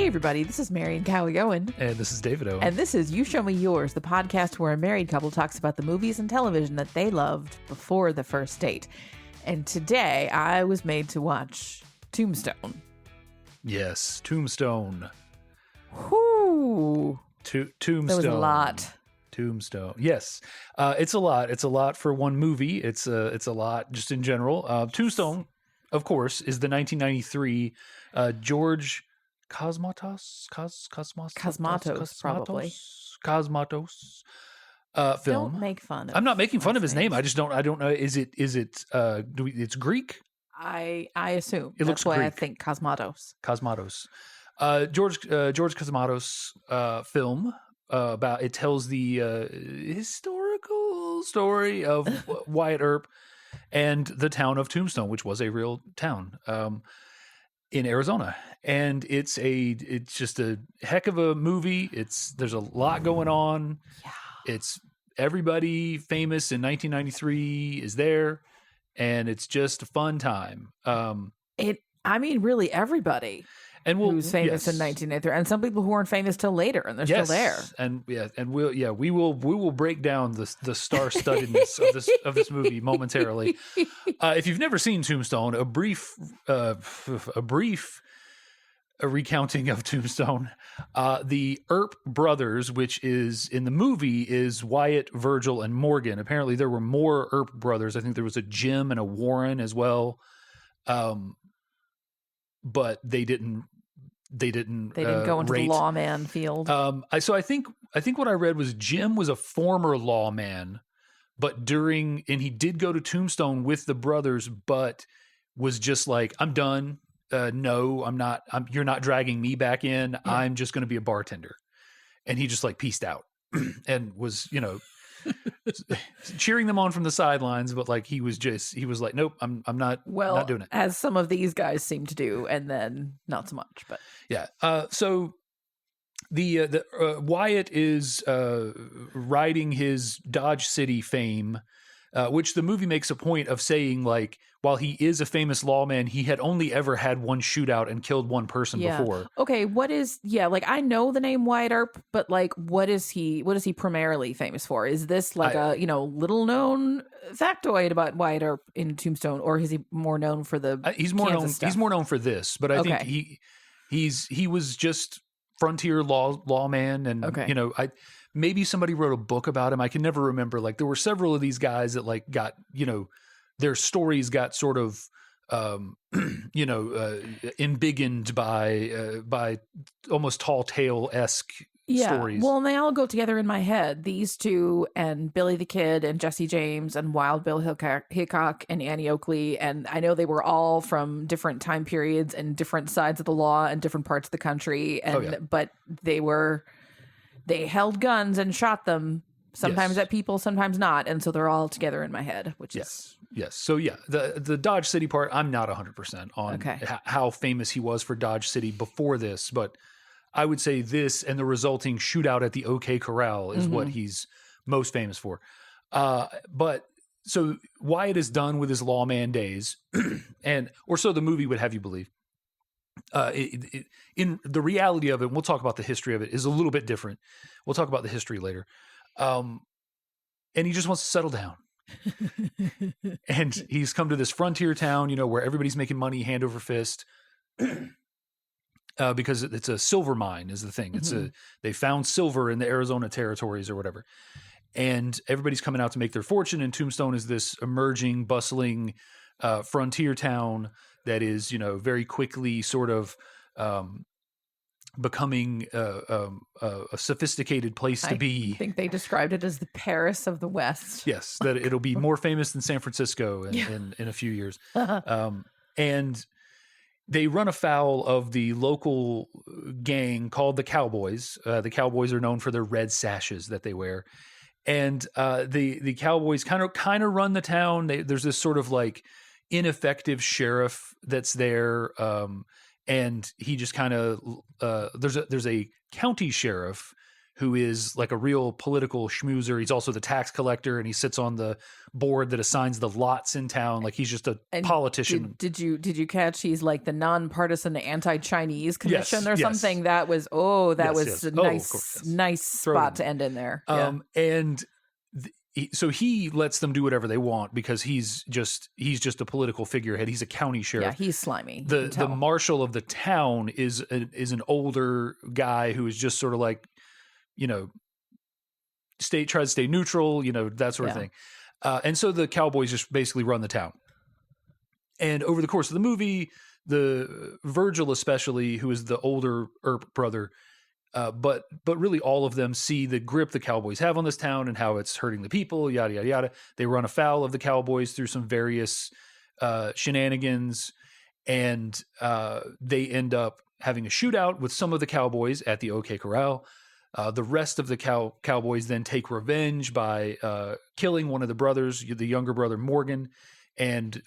everybody, this is Mary and Callie Owen. And this is David Owen. And this is You Show Me Yours, the podcast where a married couple talks about the movies and television that they loved before the first date. And today, I was made to watch Tombstone. Yes, Tombstone. Whoo! Tombstone. That was a lot. Tombstone. Yes, it's a lot. It's a lot for one movie. It's a lot just in general. Tombstone, of course, is the 1993 George Cosmatos, probably. Cosmatos film. Don't make fun of I'm not making fun of his names. name. I don't know. Is it it's Greek? I assume. It looks That's why I Greek. think Cosmatos. Cosmatos. George Cosmatos film about it tells the historical story of Wyatt Earp and the town of Tombstone, which was a real town in Arizona. And it's just a heck of a movie. There's a lot going on. Yeah. It's everybody famous in 1993 is there, and it's just a fun time. Really everybody. And who's famous in 1983, and some people who weren't famous till later, and they're still there. We will break down the star-studdedness of this movie momentarily. If you've never seen Tombstone, a brief recounting of Tombstone, the Earp brothers, which is in the movie, is Wyatt, Virgil, and Morgan. Apparently, there were more Earp brothers. I think there was a Jim and a Warren as well. But they didn't go into the lawman field. So I think what I read was Jim was a former lawman, but he did go to Tombstone with the brothers, but was just like, I'm done. No, I'm not. You're not dragging me back in. Yeah. I'm just going to be a bartender. And he just like peaced out and was, cheering them on from the sidelines, but like he was like, nope, I'm not doing it. As some of these guys seem to do, and then not so much, but yeah. So the Wyatt is riding his Dodge City fame, which the movie makes a point of saying, like, while he is a famous lawman, he had only ever had one shootout and killed one person before. Okay, I know the name Wyatt Earp, but like, what is he primarily famous for? Is this like a little known factoid about Wyatt Earp in Tombstone, or is he more known for the he's more known for this, but I think he was just frontier lawman, and maybe somebody wrote a book about him. I can never remember. Like, there were several of these guys that like got, their stories got sort of, embiggened by almost tall tale-esque stories. Well, and they all go together in my head. These two and Billy the Kid and Jesse James and Wild Bill Hickok and Annie Oakley. And I know they were all from different time periods and different sides of the law and different parts of the country. But they held guns and shot them, sometimes at people, sometimes not. And so they're all together in my head, which is... Yes. So, yeah, the Dodge City part, I'm not 100% on how famous he was for Dodge City before this. But I would say this and the resulting shootout at the OK Corral is what he's most famous for. But so Wyatt is done with his lawman days, or so the movie would have you believe. In the reality of it, and we'll talk about the history of it, is a little bit different. We'll talk about the history later. And he just wants to settle down. And he's come to this frontier town, where everybody's making money hand over fist. Because it's a silver mine is the thing. They found silver in the Arizona territories or whatever. And everybody's coming out to make their fortune. And Tombstone is this emerging, bustling frontier town that is, very quickly sort of becoming a sophisticated place to be. I think they described it as the Paris of the West. Yes, that it'll be more famous than San Francisco in a few years. And they run afoul of the local gang called the Cowboys. The Cowboys are known for their red sashes that they wear. And the Cowboys kind of run the town. There's this sort of like ineffective sheriff that's there. And he just kind of there's a county sheriff who is like a real political schmoozer. He's also the tax collector, and he sits on the board that assigns the lots in town. Like he's just a And politician. Did you catch he's like the nonpartisan anti-Chinese commission Yes, or yes. something? That was Yes. a Oh, of nice course, yes. nice spot to end in there. Yeah. And so he lets them do whatever they want because he's just a political figurehead. He's a county sheriff. Yeah, he's slimy. The marshal of the town is an older guy who is just sort of like, you know, tries to stay neutral, you know, that sort of thing. And so the cowboys just basically run the town. And over the course of the movie, the Virgil especially, who is the older Earp brother, but really all of them see the grip the cowboys have on this town and how it's hurting the people, yada, yada, yada. They run afoul of the cowboys through some various shenanigans, and they end up having a shootout with some of the cowboys at the OK Corral. The rest of the cowboys then take revenge by killing one of the brothers, the younger brother Morgan, and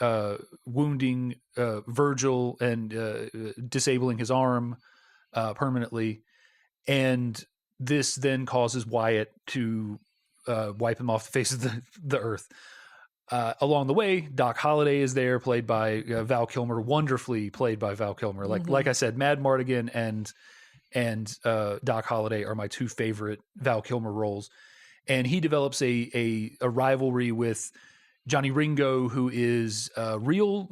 wounding Virgil and disabling his arm permanently. And this then causes Wyatt to wipe him off the face of the earth. Along the way, Doc Holliday is there, played by Val Kilmer, wonderfully played by Val Kilmer. Like I said, Mad Mardigan and Doc Holliday are my two favorite Val Kilmer roles. And he develops a rivalry with Johnny Ringo, who is real.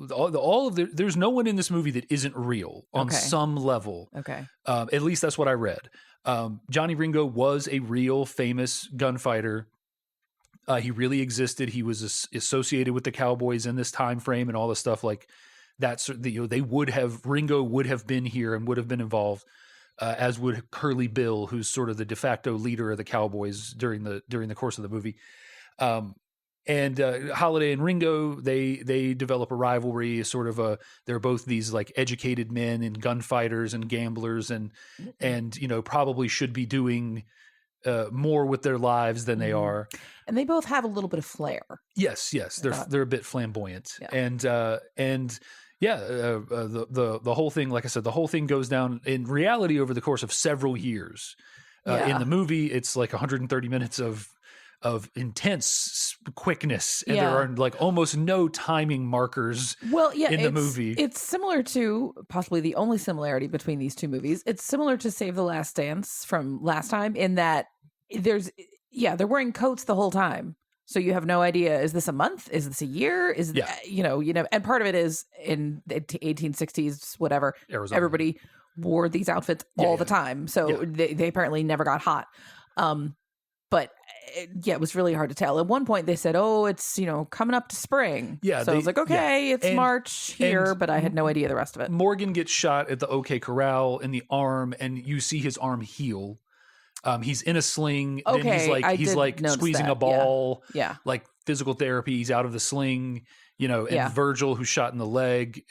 There's no one in this movie that isn't real on some level. Okay. At least that's what I read. Johnny Ringo was a real famous gunfighter. He really existed. He was associated with the Cowboys in this time frame and all this stuff like that. Ringo would have been here and would have been involved, as would Curly Bill, who's sort of the de facto leader of the Cowboys during the course of the movie. And Holiday and Ringo, they develop a rivalry, they're both these like educated men and gunfighters and gamblers and you know, probably should be doing more with their lives than they are. And they both have a little bit of flair. Yes. They're a bit flamboyant. Yeah. The whole thing, like I said, the whole thing goes down in reality over the course of several years. In the movie, it's like 130 minutes of intense quickness, and there are like almost no timing markers in the movie. It's similar to, possibly the only similarity between these two movies, it's similar to Save the Last Dance from last time in that they're wearing coats the whole time. So you have no idea, is this a month? Is this a year? You know, and part of it is in the 1860s, whatever, Arizona. Everybody wore these outfits all the time. So they apparently never got hot. But it was really hard to tell. At one point they said, "Oh, it's, you know, coming up to spring." Yeah. So I was like, okay, it's March here, but I had no idea the rest of it. Morgan gets shot at the OK Corral in the arm, and you see his arm heal. He's in a sling. Okay, then he's like squeezing a ball. Yeah. Like physical therapy. He's out of the sling. You know, and Virgil, who's shot in the leg,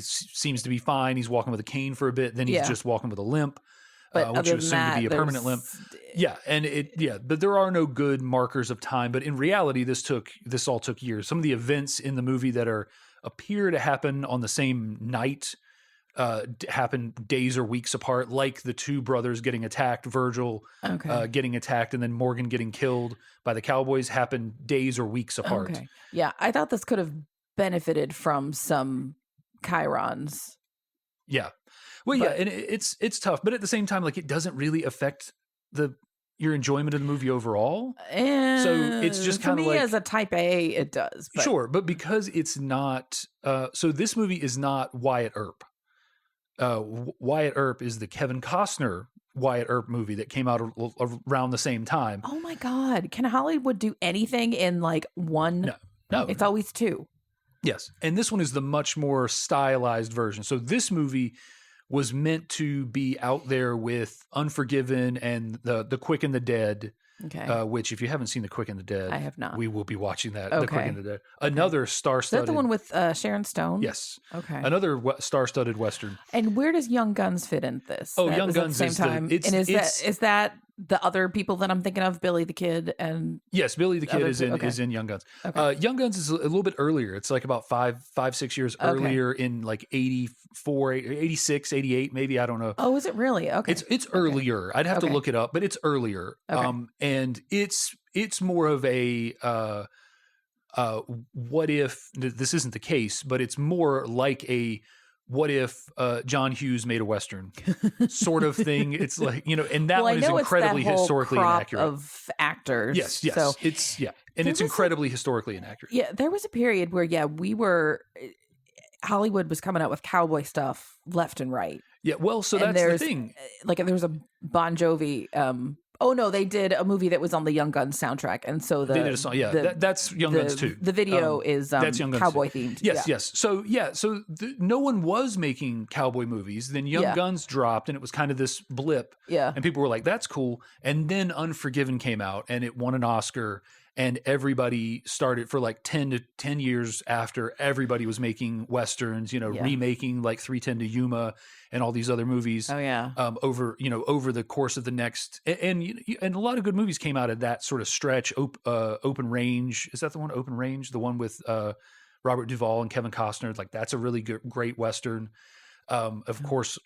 seems to be fine. He's walking with a cane for a bit. Then he's just walking with a limp. Which you assume to be a permanent limp. Yeah. And but there are no good markers of time. But in reality, this all took years. Some of the events in the movie that appear to happen on the same night happen days or weeks apart, like the two brothers getting attacked, Virgil getting attacked, and then Morgan getting killed by the Cowboys happen days or weeks apart. Okay. Yeah. I thought this could have benefited from some chyrons. Yeah. Well, and it's tough, but at the same time, like, it doesn't really affect your enjoyment of the movie overall. And so it's just kind of like, as a type A, it does. But. Sure, but because it's not, so this movie is not Wyatt Earp. Wyatt Earp is the Kevin Costner Wyatt Earp movie that came out around the same time. Oh my God! Can Hollywood do anything in like one? No, it's always two. Yes, and this one is the much more stylized version. So this movie was meant to be out there with Unforgiven and the Quick and the Dead, which if you haven't seen The Quick and the Dead, I have not. We will be watching that. The Quick and the Dead, another star-studded. Is that the one with Sharon Stone? Yes. Okay. Another star-studded Western. And where does Young Guns fit in this? Young Guns is the same time. And is that the other people that I'm thinking of, Billy the Kid and Yes, Billy the Kid other is two? in Okay. is in Young Guns. Okay. Young Guns is a little bit earlier. It's like about 6 years Okay. earlier in like 84, 86, 88, maybe. I don't know. Oh, is it really? Okay. It's earlier. I'd have to Okay. look it up, but it's earlier. Okay. And it's more of a what if this isn't the case, but it's more like a what if John Hughes made a Western sort of thing. It's like, and that Well, I one is know it's that incredibly whole historically crop inaccurate. of actors. Yes, yes. So And there it's was incredibly historically inaccurate. yeah, there was a period where we were Hollywood was coming out with cowboy stuff left and right. Yeah, well, so And that's the there's thing. like there was a Bon Jovi. Oh no, they did a movie that was on the Young Guns soundtrack, and so They did a song. Yeah, that's Young Guns too. The video is that's Young Guns cowboy too. themed. Yes, Yeah. yes. So no one was making cowboy movies. Then Young Yeah. Guns dropped, and it was kind of this blip. Yeah. And people were like, "That's cool." And then Unforgiven came out, and it won an Oscar. And everybody started for like 10 years after, everybody was making westerns. Yeah. Remaking like 3:10 to Yuma and all these other movies. Oh yeah. Over the course of the next, and a lot of good movies came out of that sort of stretch. Open Range, is that the one? Open Range, the one with Robert Duvall and Kevin Costner. Like that's a really great western. Of course,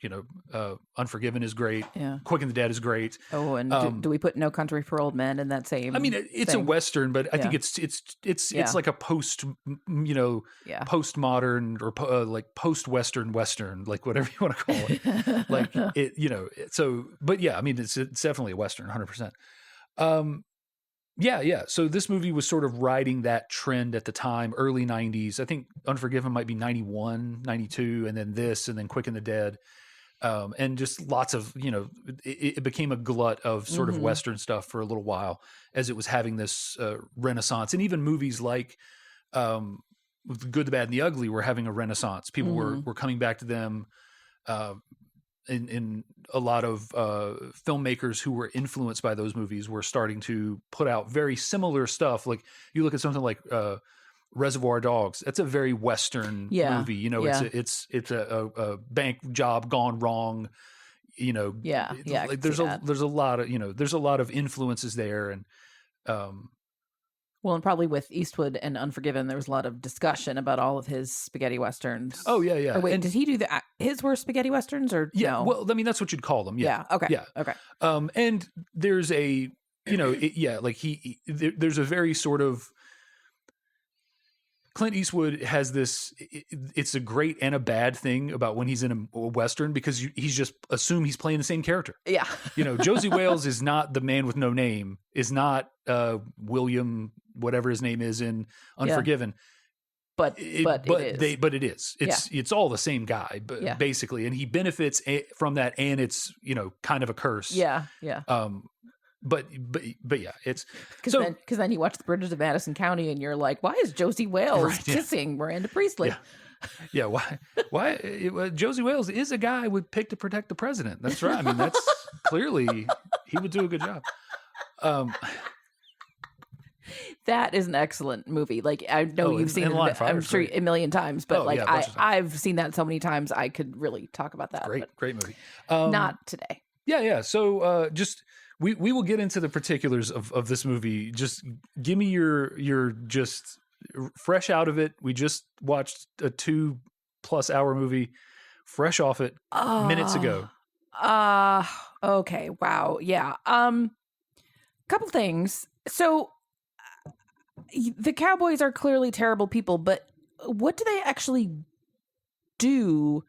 Unforgiven is great. Yeah. Quick and the Dead is great. Oh, and do we put No Country for Old Men in that same? I mean, it's thing? a western, but I think Yeah. it's like a Yeah. postmodern or like post-western western, like whatever you want to call it. Like it, so, but yeah, I mean, it's definitely a western, 100%. Yeah. So this movie was sort of riding that trend at the time, early 90s. I think Unforgiven might be 91, 92, and then this, and then Quick and the Dead. And just lots of, it became a glut of sort of Western stuff for a little while as it was having this renaissance. And even movies like The Good, the Bad, and the Ugly were having a renaissance. People were coming back to them. In a lot of filmmakers who were influenced by those movies were starting to put out very similar stuff. Like you look at something like Reservoir Dogs. That's a very Western movie. It's a bank job gone wrong. Like there's a lot of influences there, and well, and probably with Eastwood and Unforgiven, there was a lot of discussion about all of his spaghetti westerns. Oh yeah. Or wait, and did he do that? His were spaghetti westerns, or yeah? no? Well, I mean, that's what you'd call them. Yeah. Okay. Yeah. Okay. And there's a there's a very sort of Clint Eastwood has this. It's a great and a bad thing about when he's in a western, because he's just assume he's playing the same character. Yeah. Josie Wales is not the man with no name. Is not William, whatever his name is in Unforgiven. But it is. It's all the same guy, but basically, and he benefits from that, and it's kind of a curse. Yeah. But yeah, it's because then you watch The Bridges of Madison County and you're like, why is Josie Wales kissing Miranda Priestley? Yeah. Why Josie Wales is a guy would pick to protect the president. That's right. I mean, that's clearly he would do a good job. That is an excellent movie. Like I know you've seen it, I'm sure a million times, but I've seen that so many times I could really talk about that. Great movie. Not today. Yeah. So just we will get into the particulars of this movie. Just give me your just fresh out of it. We just watched a 2+ hour movie, fresh off it minutes ago. Okay. Wow. Yeah. Couple things. So the Cowboys are clearly terrible people, but what do they actually do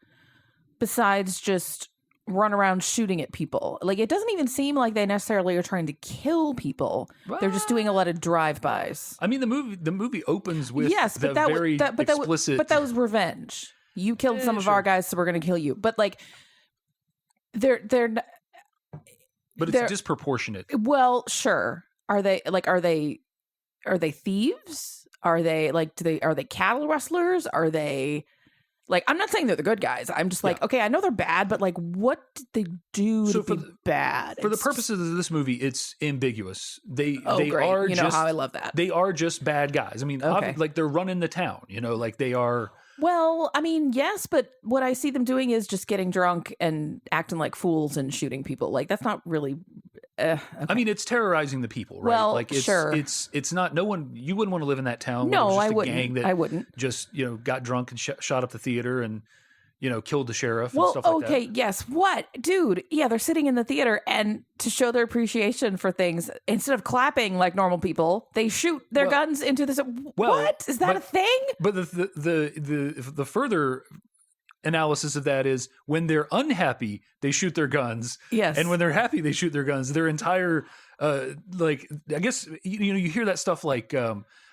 besides just run around shooting at people? Like, it doesn't even seem like they necessarily are trying to kill people. They're just doing a lot of drive-bys. I mean, the movie opens with but that was revenge. You killed some of our guys, so we're going to kill you. But like, they're but it's disproportionate. Well, sure. Are they thieves? Are they are they cattle rustlers? Are they like, I'm not saying they're the good guys. I'm just like, okay, I know they're bad, but like, what did they do to be bad? For the purposes of this movie, it's ambiguous. They great. are how I love that. They are just bad guys. I mean, like they're running the town, like they are. Well, I mean, yes, but what I see them doing is just getting drunk and acting like fools and shooting people. Like, that's not really Okay. I mean, it's terrorizing the people, right? Well, like, sure. It's not. No one. You wouldn't want to live in that town. No, where I it was just a wouldn't. gang that I wouldn't. just got drunk and shot up the theater and killed the sheriff and Well, stuff like that. okay, yes. What? Dude, yeah, they're sitting in the theater and to show their appreciation for things, instead of clapping like normal people, they shoot their guns into the... what? Is that a thing? But the further analysis of that is when they're unhappy, they shoot their guns. Yes. And when they're happy, they shoot their guns. Their entire, I guess, you hear that stuff like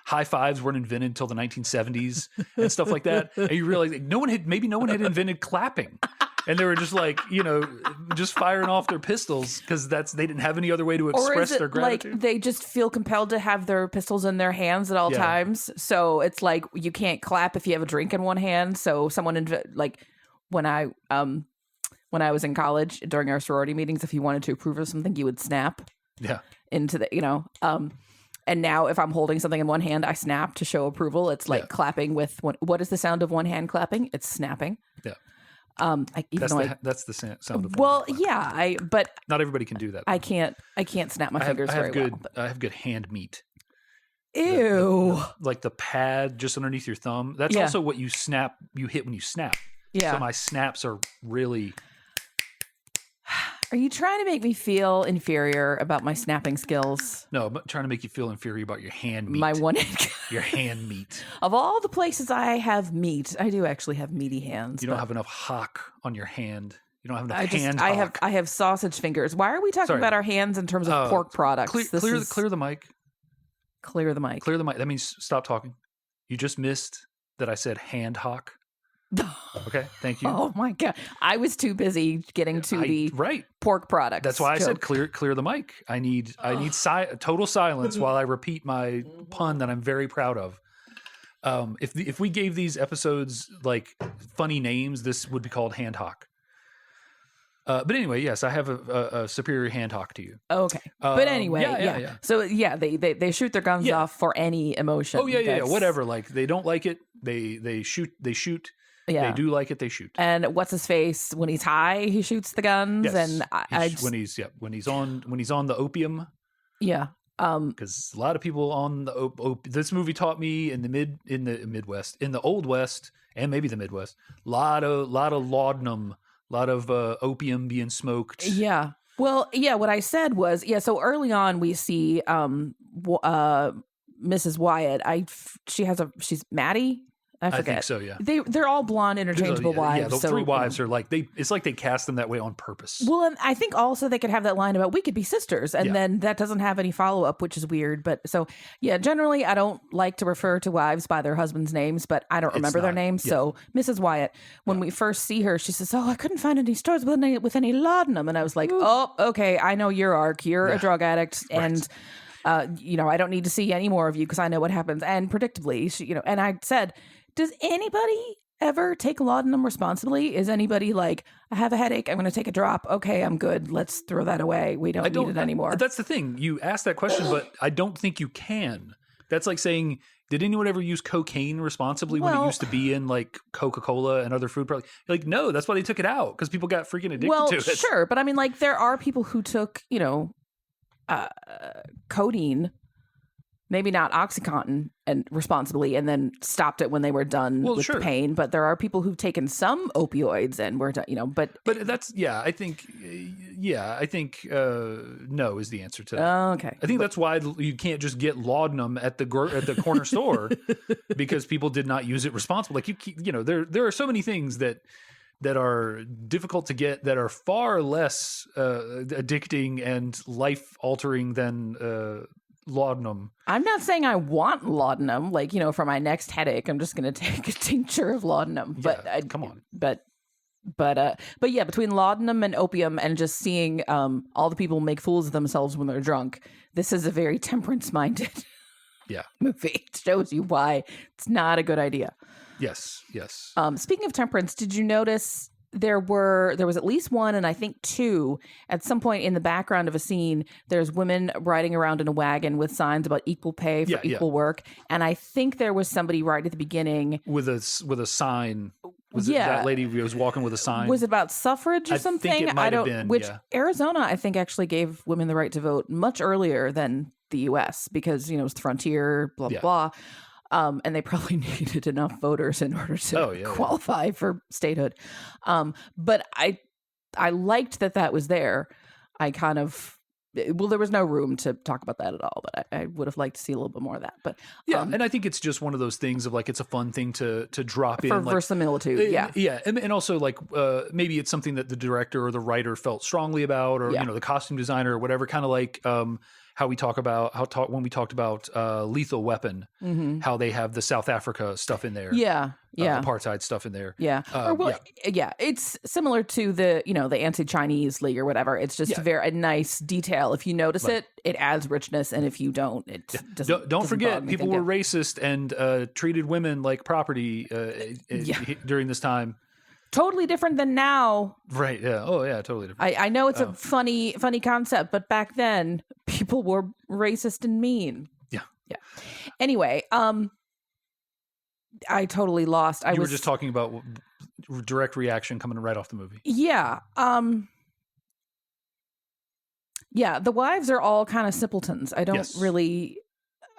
high fives weren't invented until the 1970s and stuff like that. And you realize like, no one had invented clapping. And they were just like, just firing off their pistols because they didn't have any other way to express their gratitude. Like they just feel compelled to have their pistols in their hands at all times. So it's like you can't clap if you have a drink in one hand. So someone like when I was in college during our sorority meetings, if you wanted to approve of something, you would snap. Yeah. Into the and now if I'm holding something in one hand, I snap to show approval. It's like clapping with what is the sound of one hand clapping? It's snapping. Yeah. That's the sound of well, yeah, but not everybody can do that. I can't snap my fingers very well. I have good hand meat. Ew. Like the pad just underneath your thumb. That's also what you hit when you snap. Yeah. So my snaps are really... Are you trying to make me feel inferior about my snapping skills? No, I'm trying to make you feel inferior about your hand meat. My one your hand meat. Of all the places I have meat, I do actually have meaty hands. You don't have enough hock on your hand. You don't have enough hand hock. I have sausage fingers. Why are we talking about our hands in terms of pork products? Clear the mic. Clear the mic. Clear the mic. That means stop talking. You just missed that I said hand hock. Okay, thank you. Oh my god, I was too busy getting to the pork products. That's why I said clear the mic. I need total silence while I repeat my pun that I'm very proud of. If we gave these episodes like funny names, this would be called hand hock. But anyway, yes, I have a superior hand hock to you. Okay, but anyway, yeah. So they shoot their guns off for any emotion. Oh yeah, whatever. Like they don't like it, they shoot. Yeah. They do like it, they shoot. And what's his face? When he's high, he shoots the guns. Yes. And when he's on the opium. Yeah. Because a lot of people on the this movie taught me in the Midwest, in the Old West, and maybe the Midwest, lot of laudanum, a lot of opium being smoked. Yeah. Well, yeah. What I said was So early on, we see Mrs. Wyatt. She's Maddie. I forget. I think so, yeah. They're all blonde, interchangeable wives. Yeah, the three wives are like it's like they cast them that way on purpose. Well, and I think also they could have that line about we could be sisters, and then that doesn't have any follow up, which is weird. But so generally I don't like to refer to wives by their husbands' names, but I don't remember their names. Yeah. So Mrs. Wyatt, when we first see her, she says, "Oh, I couldn't find any stores with any laudanum," and I was like, "Ooh. Oh, okay, I know your arc. You're a drug addict, and." I don't need to see any more of you because I know what happens. And predictably, and I said, does anybody ever take laudanum responsibly? Is anybody like, I have a headache, I'm going to take a drop. Okay, I'm good. Let's throw that away. We don't need it anymore. That's the thing. You asked that question, but I don't think you can. That's like saying, did anyone ever use cocaine responsibly when it used to be in like Coca-Cola and other food products? Like, no, that's why they took it out because people got freaking addicted to it. Sure. But I mean, like there are people who took, codeine, maybe not OxyContin, and responsibly, and then stopped it when they were done with the pain. But there are people who've taken some opioids and were done, But that's I think no is the answer to that. Okay, I think that's why you can't just get laudanum at the corner store because people did not use it responsibly. Like there are so many things that are difficult to get that are far less addicting and life-altering than laudanum. I'm not saying I want laudanum. Like, for my next headache, I'm just going to take a tincture of laudanum. But come on. But yeah, between laudanum and opium and just seeing all the people make fools of themselves when they're drunk, this is a very temperance-minded movie. It shows you why it's not a good idea. Yes. Speaking of temperance, did you notice there was at least one, and I think two, at some point in the background of a scene, there's women riding around in a wagon with signs about equal pay for equal work. And I think there was somebody right at the beginning with a sign Was it that lady who was walking with a sign? Was it about suffrage or something? I think it might have been. Which Arizona, I think, actually gave women the right to vote much earlier than the U.S. because it was the frontier, blah blah blah. And they probably needed enough voters in order to qualify for statehood. But I liked that was there. I kind of, there was no room to talk about that at all, but I would have liked to see a little bit more of that. But and I think it's just one of those things of like, it's a fun thing to drop in. For verisimilitude, Yeah. And also like, maybe it's something that the director or the writer felt strongly about, or, the costume designer or whatever, kind of like, how we talk about when we talked about Lethal Weapon, how they have the South Africa stuff in there, apartheid stuff in there, it's similar to the anti-Chinese League or whatever. It's just a nice detail. If you notice it adds richness, and if you don't, it doesn't. Don't forget, people were racist and treated women like property during this time. Totally different than now. Right. Yeah. Oh, yeah. Totally different. I know it's a funny concept, but back then people were racist and mean. Yeah. Yeah. Anyway, I totally lost. You were just talking about direct reaction coming right off the movie. Yeah. Yeah. The wives are all kind of simpletons. I don't really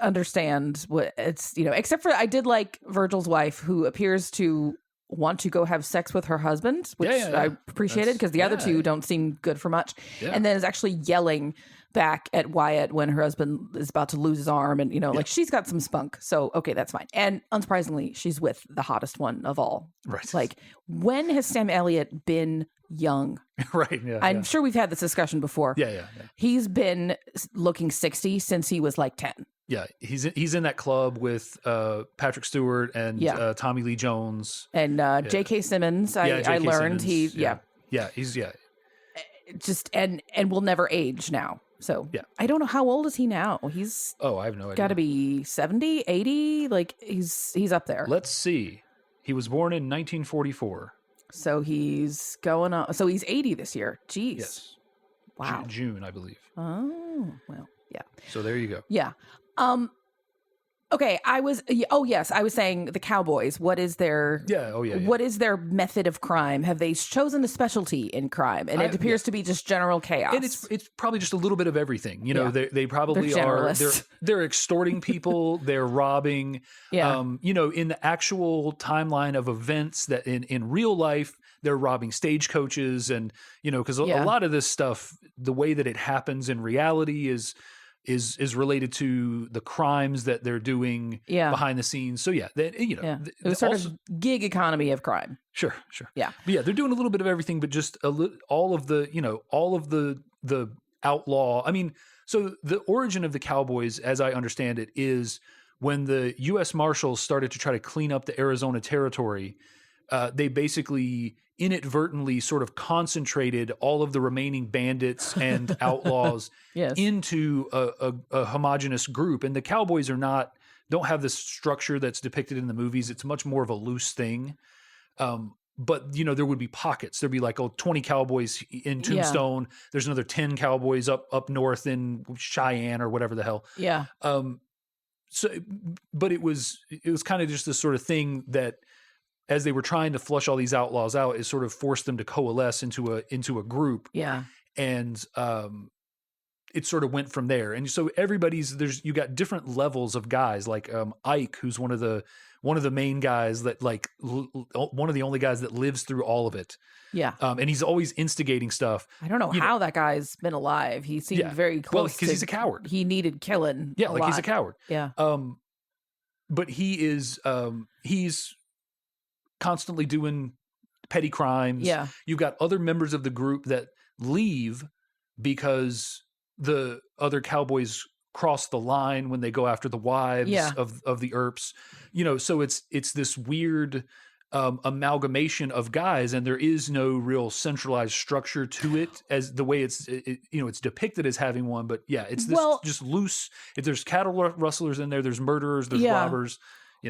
understand what it's, except for I did like Virgil's wife, who appears to want to go have sex with her husband, which I appreciated because the other two don't seem good for much. Yeah. And then is actually yelling back at Wyatt when her husband is about to lose his arm, and like she's got some spunk. So okay, that's fine. And unsurprisingly, she's with the hottest one of all. Right. Like, when has Sam Elliott been young? Right. Yeah. I'm sure we've had this discussion before. Yeah. He's been looking 60 since he was like 10. Yeah, he's in that club with Patrick Stewart and Tommy Lee Jones and J.K. Simmons. I learned Simmons. He's just and will never age now. So I don't know, how old is he now? He's I have no idea. Got to be 70, 80. Like he's up there. Let's see. He was born in 1944. So he's going on. So he's 80 this year. Jeez. Yes. Wow. June, I believe. Oh well. Yeah. So there you go. Yeah. Okay, I was saying the Cowboys. What is their What is their method of crime? Have they chosen a specialty in crime? And it appears to be just general chaos. And it's probably just a little bit of everything. They probably they're extorting people, they're robbing. Yeah. In the actual timeline of events that in real life, they're robbing stagecoaches, and because a lot of this stuff, the way that it happens in reality is related to the crimes that they're doing behind the scenes. So it was sort of gig economy of crime. Sure. Yeah. But they're doing a little bit of everything, but just all of the outlaw. I mean, so the origin of the Cowboys, as I understand it, is when the U.S. Marshals started to try to clean up the Arizona territory. They basically inadvertently sort of concentrated all of the remaining bandits and outlaws into a homogenous group. And the Cowboys don't have this structure that's depicted in the movies. It's much more of a loose thing. But there would be pockets. There'd be like 20 Cowboys in Tombstone. Yeah. There's another 10 Cowboys up north in Cheyenne or whatever the hell. Yeah. But it was kind of just this sort of thing that, as they were trying to flush all these outlaws out, it sort of forced them to coalesce into a group. Yeah. And it sort of went from there. And so you got different levels of guys, like Ike, who's one of the main guys that one of the only guys that lives through all of it. Yeah. And he's always instigating stuff. I don't know how that guy's been alive. He seemed very close. Well, because he's a coward. He needed killing. Yeah. Like he's a coward. Yeah. But he's constantly doing petty crimes. Yeah. You've got other members of the group that leave because the other Cowboys cross the line when they go after the wives of the Earps. So it's this weird amalgamation of guys, and there is no real centralized structure to it as the way it's depicted as having one. But it's this just loose. If there's cattle rustlers in there, there's murderers, there's robbers.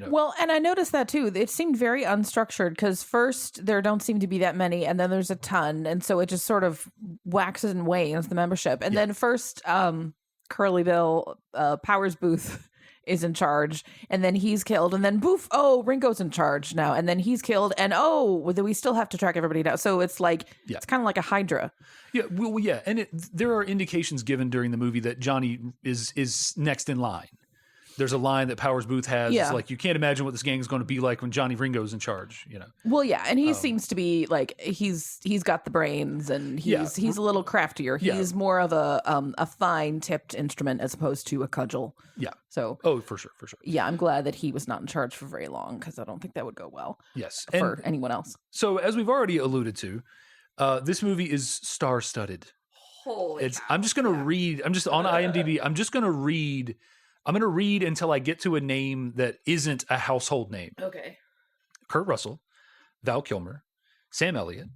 Well, and I noticed that too. It seemed very unstructured because first there don't seem to be that many, and then there's a ton, and so it just sort of waxes and wanes the membership. And then first, Curly Bill Powers Booth is in charge, and then he's killed, and then boof, oh, Ringo's in charge now, and then he's killed, and oh, well, we still have to track everybody down. So it's like it's kind of like a Hydra. Yeah, well, yeah, and there are indications given during the movie that Johnny is next in line. There's a line that Powers Booth has. Yeah. It's like, you can't imagine what this gang is going to be like when Johnny Ringo's in charge, you know? Well, yeah, and he seems to be like he's got the brains, and he's a little craftier. He's more of a fine tipped instrument as opposed to a cudgel. Yeah. So. Oh, for sure. Yeah, I'm glad that he was not in charge for very long, because I don't think that would go well. Yes. For anyone else. So, as we've already alluded to, this movie is star-studded. Holy cow. I'm just going to read. I'm just on IMDb. I'm just going to read. I'm going to read until I get to a name that isn't a household name. Okay. Kurt Russell, Val Kilmer, Sam Elliott,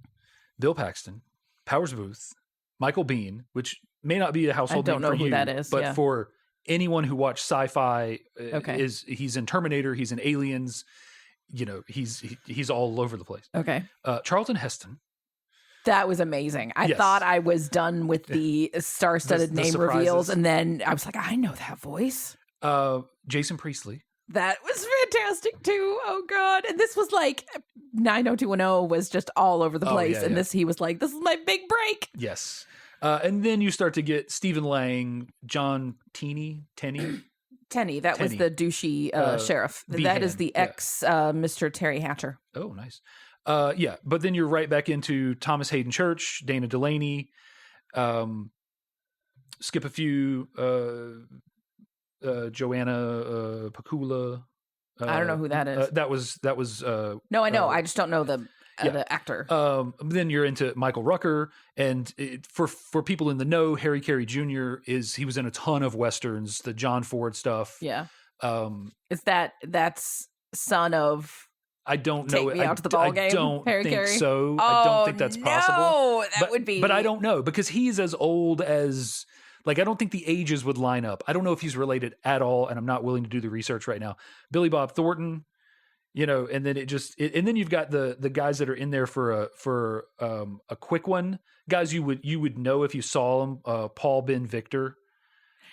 Bill Paxton, Powers Booth, Michael Biehn, which may not be a household name for you. I don't know who that is, but for anyone who watched sci-fi, he's in Terminator, he's in Aliens, you know, he's all over the place. Okay. Charlton Heston. That was amazing. I thought I was done with the star-studded name reveals, and then I was like, I know that voice. Jason Priestley. That was fantastic too. Oh God. And this was like 90210 was just all over the place. And this, he was like, this is my big break. Yes. And then you start to get Stephen Lang, John Tenny. That was the douchey sheriff. That is the ex Mr. Terry Hatcher. Oh, nice. But then you're right back into Thomas Hayden Church, Dana Delaney, skip a few, Joanna Pakula. I don't know who that is. That was. No, I know. I just don't know the actor. Then you're into Michael Rucker, and for people in the know, Harry Carey Jr. he was in a ton of westerns, the John Ford stuff. Yeah. Is that's son of? I don't know. Take me out to the ball game. I don't Harry think Carey? so. I don't think that's possible. No, that would be. But I don't know, because he's as old as. Like, I don't think the ages would line up. I don't know if he's related at all, and I'm not willing to do the research right now. Billy Bob Thornton, you know, and then and then you've got the guys that are in there for a quick one. Guys you would know if you saw them. Paul Ben Victor,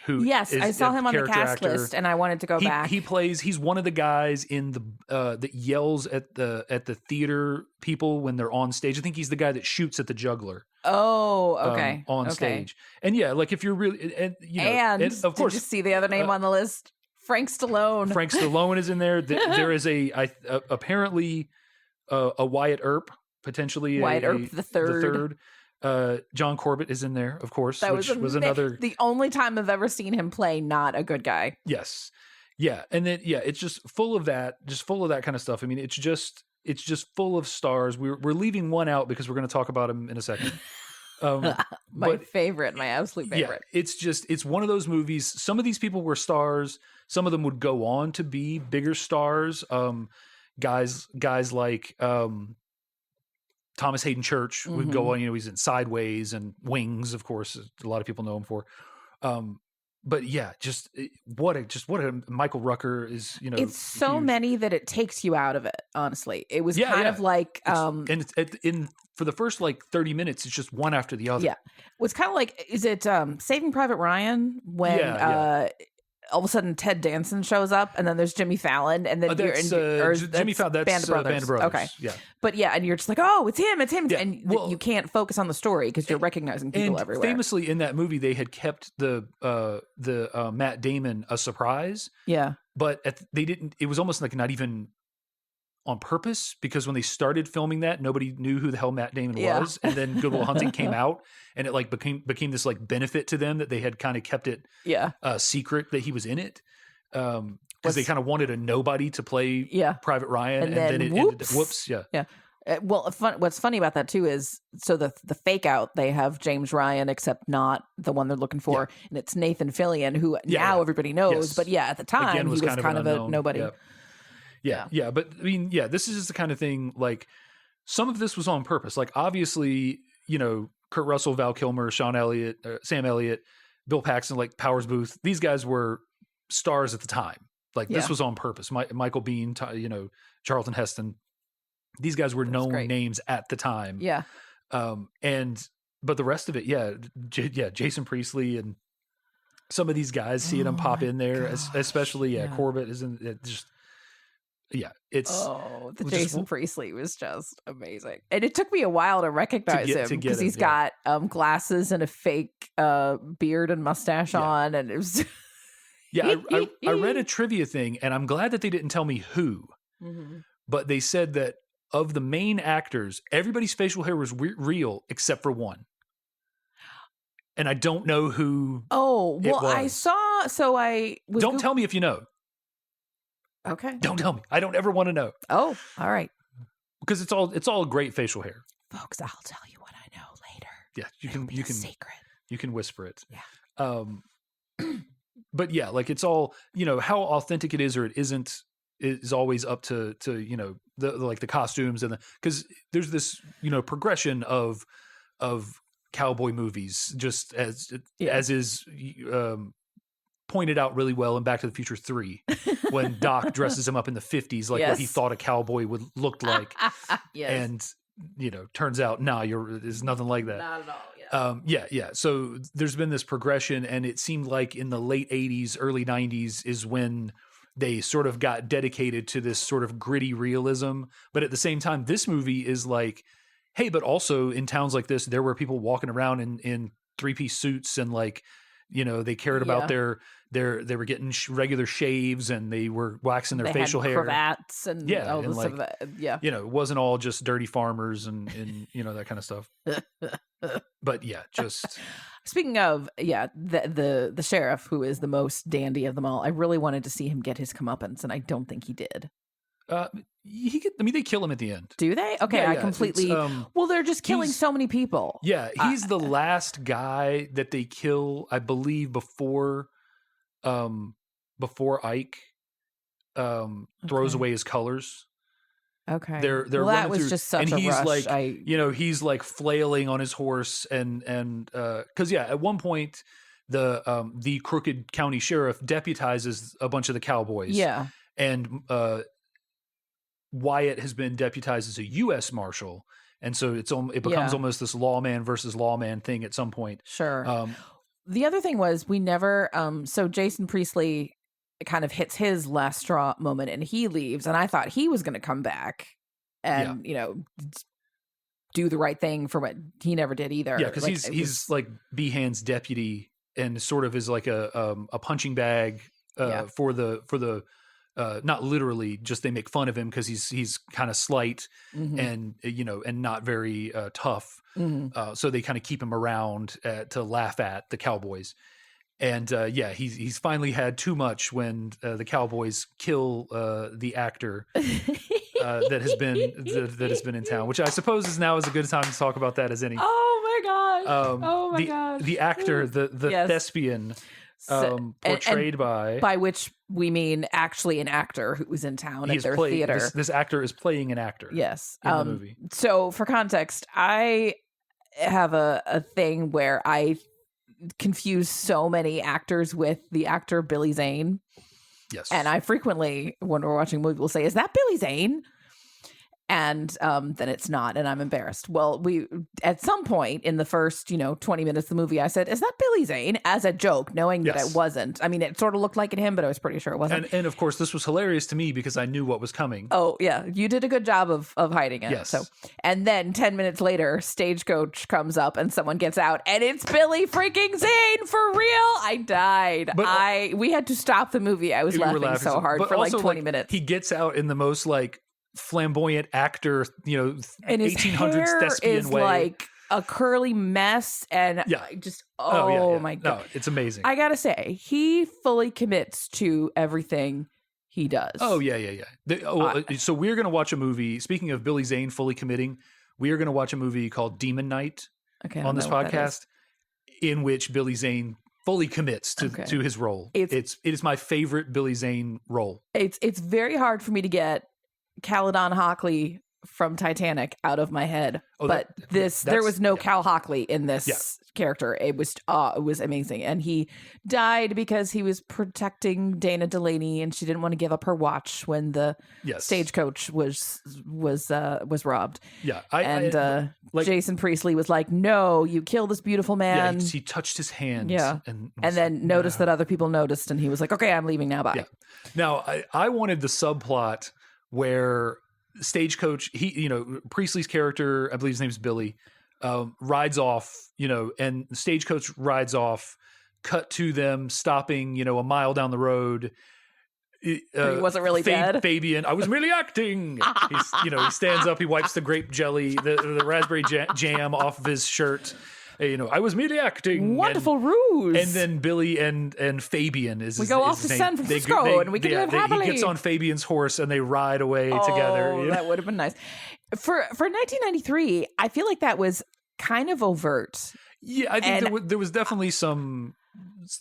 who I saw him on the cast list, and I wanted to go back. He's one of the guys in the that yells at the theater people when they're on stage. I think he's the guy that shoots at the juggler. Oh, okay. On stage. And yeah, like if you're really, and of course, did you see the other name on the list? Frank Stallone. Frank Stallone is in there. There is apparently a Wyatt Earp, potentially Wyatt Earp the third. John Corbett is in there, of course, which was another. The only time I've ever seen him play not a good guy. Yes. Yeah. And then, it's just full of that kind of stuff. I mean, it's just full of stars. We're leaving one out because we're going to talk about him in a second. My absolute favorite. Yeah, it's one of those movies. Some of these people were stars. Some of them would go on to be bigger stars. Guys like Thomas Hayden Church would go on. You know, he's in Sideways and Wings, of course. A lot of people know him for. But yeah, what a Michael Rucker is. You know, it's so huge. Many that it takes you out of it. Honestly, it was kind of like, for the first like 30 minutes, it's just one after the other. Yeah, it was kind of like, is it Saving Private Ryan when all of a sudden Ted Danson shows up, and then there's Jimmy Fallon, and then Jimmy Fallon. That's Band of Brothers. Okay, yeah. But yeah, and you're just like, oh, it's him, and you can't focus on the story because you're recognizing people everywhere. Famously, in that movie, they had kept the Matt Damon a surprise. Yeah, but they didn't. It was almost like not even on purpose, because when they started filming that, nobody knew who the hell Matt Damon was, and then Good Will Hunting came out, and it like became this like benefit to them that they had kind of kept it secret that he was in it, because they kind of wanted a nobody to play Private Ryan, and then it ended whoops. Well, what's funny about that too is, so the fake out, they have James Ryan, except not the one they're looking for, and it's Nathan Fillion, who now everybody knows, but at the time he was kind of a nobody. Yeah. But I mean, this is just the kind of thing, like, some of this was on purpose. Like, obviously, you know, Kurt Russell, Val Kilmer, Sean Elliott, Sam Elliott, Bill Paxton, like Powers Booth, these guys were stars at the time. Like, this was on purpose. Michael Biehn, you know, Charlton Heston, these guys were known names at the time. Yeah. But the rest of it, Jason Priestley and some of these guys, seeing them pop in there, especially Corbett isn't it just. Yeah, it's the Jason Priestley was just amazing, and it took me a while to recognize him because he's got glasses and a fake beard and mustache on, and it was. I read a trivia thing, and I'm glad that they didn't tell me who, but they said that of the main actors, everybody's facial hair was real except for one, and I don't know who. Oh well, I saw. So I was don't tell me if you know. Okay. Don't tell me. I don't ever want to know. Oh, all right. Because it's all great facial hair. Folks, I'll tell you what I know later. Yeah, you can secret. You can whisper it. Yeah. But yeah, like it's all, how authentic it is or it isn't is always up to the costumes and because there's this, progression of cowboy movies just as is pointed out really well in Back to the Future 3 when Doc dresses him up in the 50s like what he thought a cowboy would look like. And turns out there's nothing like that. Not at all. Yeah. So there's been this progression, and it seemed like in the late 80s, early 90s is when they sort of got dedicated to this sort of gritty realism. But at the same time, this movie is like, hey, but also in towns like this, there were people walking around in 3-piece suits and like, they cared about they were getting regular shaves and they were waxing their facial hair, cravats and all this stuff. It wasn't all just dirty farmers and that kind of stuff. But just speaking of the sheriff who is the most dandy of them all, I really wanted to see him get his comeuppance, and I don't think he did. They kill him at the end. Do they? Okay, I completely. Well, they're just killing so many people. Yeah, he's the last guy that they kill, I believe, before Ike throws away his colors. Okay, they're that was through, just such and a he's rush. like, he's like flailing on his horse, and because at one point the crooked county sheriff deputizes a bunch of the cowboys. Yeah, and Wyatt has been deputized as a U.S. Marshal, and so it becomes almost this lawman versus lawman thing at some point. Sure. The other thing was we never. So Jason Priestley kind of hits his last straw moment, and he leaves. And I thought he was going to come back and do the right thing for what he never did either. Yeah, because he's like Behan's deputy and sort of is like a punching bag for the. Not literally, just they make fun of him because he's kind of slight and and not very tough. So they kind of keep him around to laugh at the cowboys. And he's finally had too much when the cowboys kill the actor that has been in town, which I suppose is now as a good time to talk about that as any. Oh my gosh! The actor, the thespian. Portrayed by which we mean actually an actor who was in town at their theater. This actor is playing an actor. Yes, in the movie. So for context, I have a thing where I confuse so many actors with the actor Billy Zane. Yes, and I frequently, when we're watching a movie, will say, "Is that Billy Zane?" And then it's not, and I'm embarrassed. Well, we at some point in the first 20 minutes of the movie, I said, "Is that Billy Zane?" as a joke, knowing that it wasn't. I mean, it sort of looked like him, but I was pretty sure it wasn't. And of course, this was hilarious to me because I knew what was coming. Oh yeah, you did a good job of hiding it. Yes. So, and then 10 minutes later, Stagecoach comes up and someone gets out, and it's Billy freaking Zane for real. I died. But we had to stop the movie. I was laughing so hard for like 20 minutes. He gets out in the most like flamboyant actor, and 1800s thespian is way. Like a curly mess, and just my god, no, it's amazing. I gotta say, he fully commits to everything he does. Oh yeah. So we're gonna watch a movie. Speaking of Billy Zane fully committing, we are gonna watch a movie called Demon Knight on this podcast, in which Billy Zane fully commits to his role. It is my favorite Billy Zane role. It's very hard for me to get Caledon Hockley from Titanic out of my head. Oh, but there was no Cal Hockley in this character. It was amazing. And he died because he was protecting Dana Delaney, and she didn't want to give up her watch when the stagecoach was robbed. Yeah. Jason Priestley was like, "No, you kill this beautiful man." Yeah, he touched his hand. Yeah. And then noticed that other people noticed, and he was like, "Okay, I'm leaving now. Bye." Yeah. Now, I wanted the subplot where Stagecoach, Priestley's character, I believe his name's Billy, rides off, and the Stagecoach rides off, cut to them stopping, a mile down the road. He wasn't really dead. Fabian, I was merely acting. He stands up, he wipes the grape jelly, the raspberry jam off of his shirt. I was merely acting. Wonderful ruse. And then Billy and Fabian is. We go off to San Francisco and we can live happily. He gets on Fabian's horse and they ride away together. That would have been nice. For 1993, I feel like that was kind of overt. Yeah, I think there was definitely some.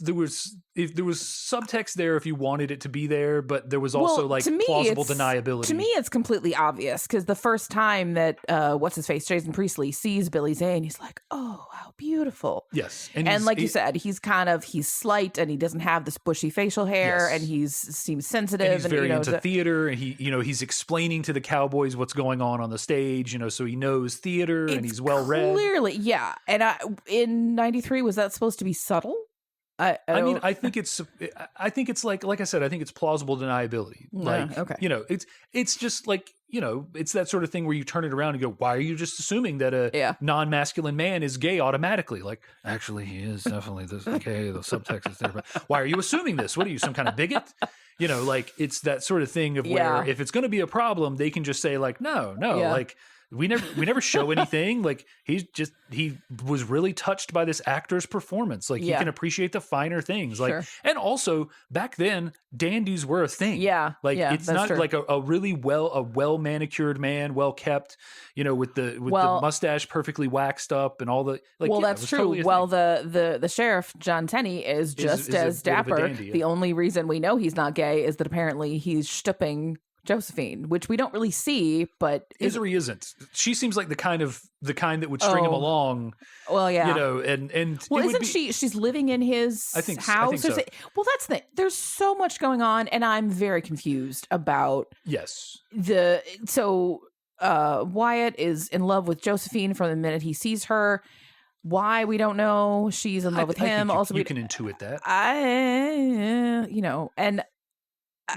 There was subtext there if you wanted it to be there, but there was also plausible deniability. To me, it's completely obvious because the first time that what's his face, Jason Priestley, sees Billy Zane, he's like, "Oh, how beautiful!" Yes, and like you said, he's slight and he doesn't have this bushy facial hair, and he seems sensitive. And he's very into theater, and he's explaining to the cowboys what's going on the stage, so he knows theater and he's well read. Clearly, yeah. And in '93, was that supposed to be subtle? I think it's like I said, I think it's plausible deniability. It's just like, it's that sort of thing where you turn it around and go, why are you just assuming that a non-masculine man is gay automatically? Like, actually, he is definitely gay. The subtext is there. But why are you assuming this? What are you, some kind of bigot? It's that sort of thing of where if it's going to be a problem, they can just say like, no, like. We never show anything. Like he was really touched by this actor's performance. Like he can appreciate the finer things. Like, and also back then dandies were a thing. Yeah. Like it's not true. Like a really well manicured man, well kept, with the mustache perfectly waxed up and all the like. Well, that's true. Totally the sheriff, John Tenney, is just as dapper. The only reason we know he's not gay is that apparently he's stooping Josephine, which we don't really see, but is or he isn't. She seems like the kind that would string him along. Well, yeah, and isn't she? She's living in his house. I think so. Well, that's the. There's so much going on, and I'm very confused about. Yes. Wyatt is in love with Josephine from the minute he sees her. Why, we don't know. She's in love with him. Also, you can intuit that. And.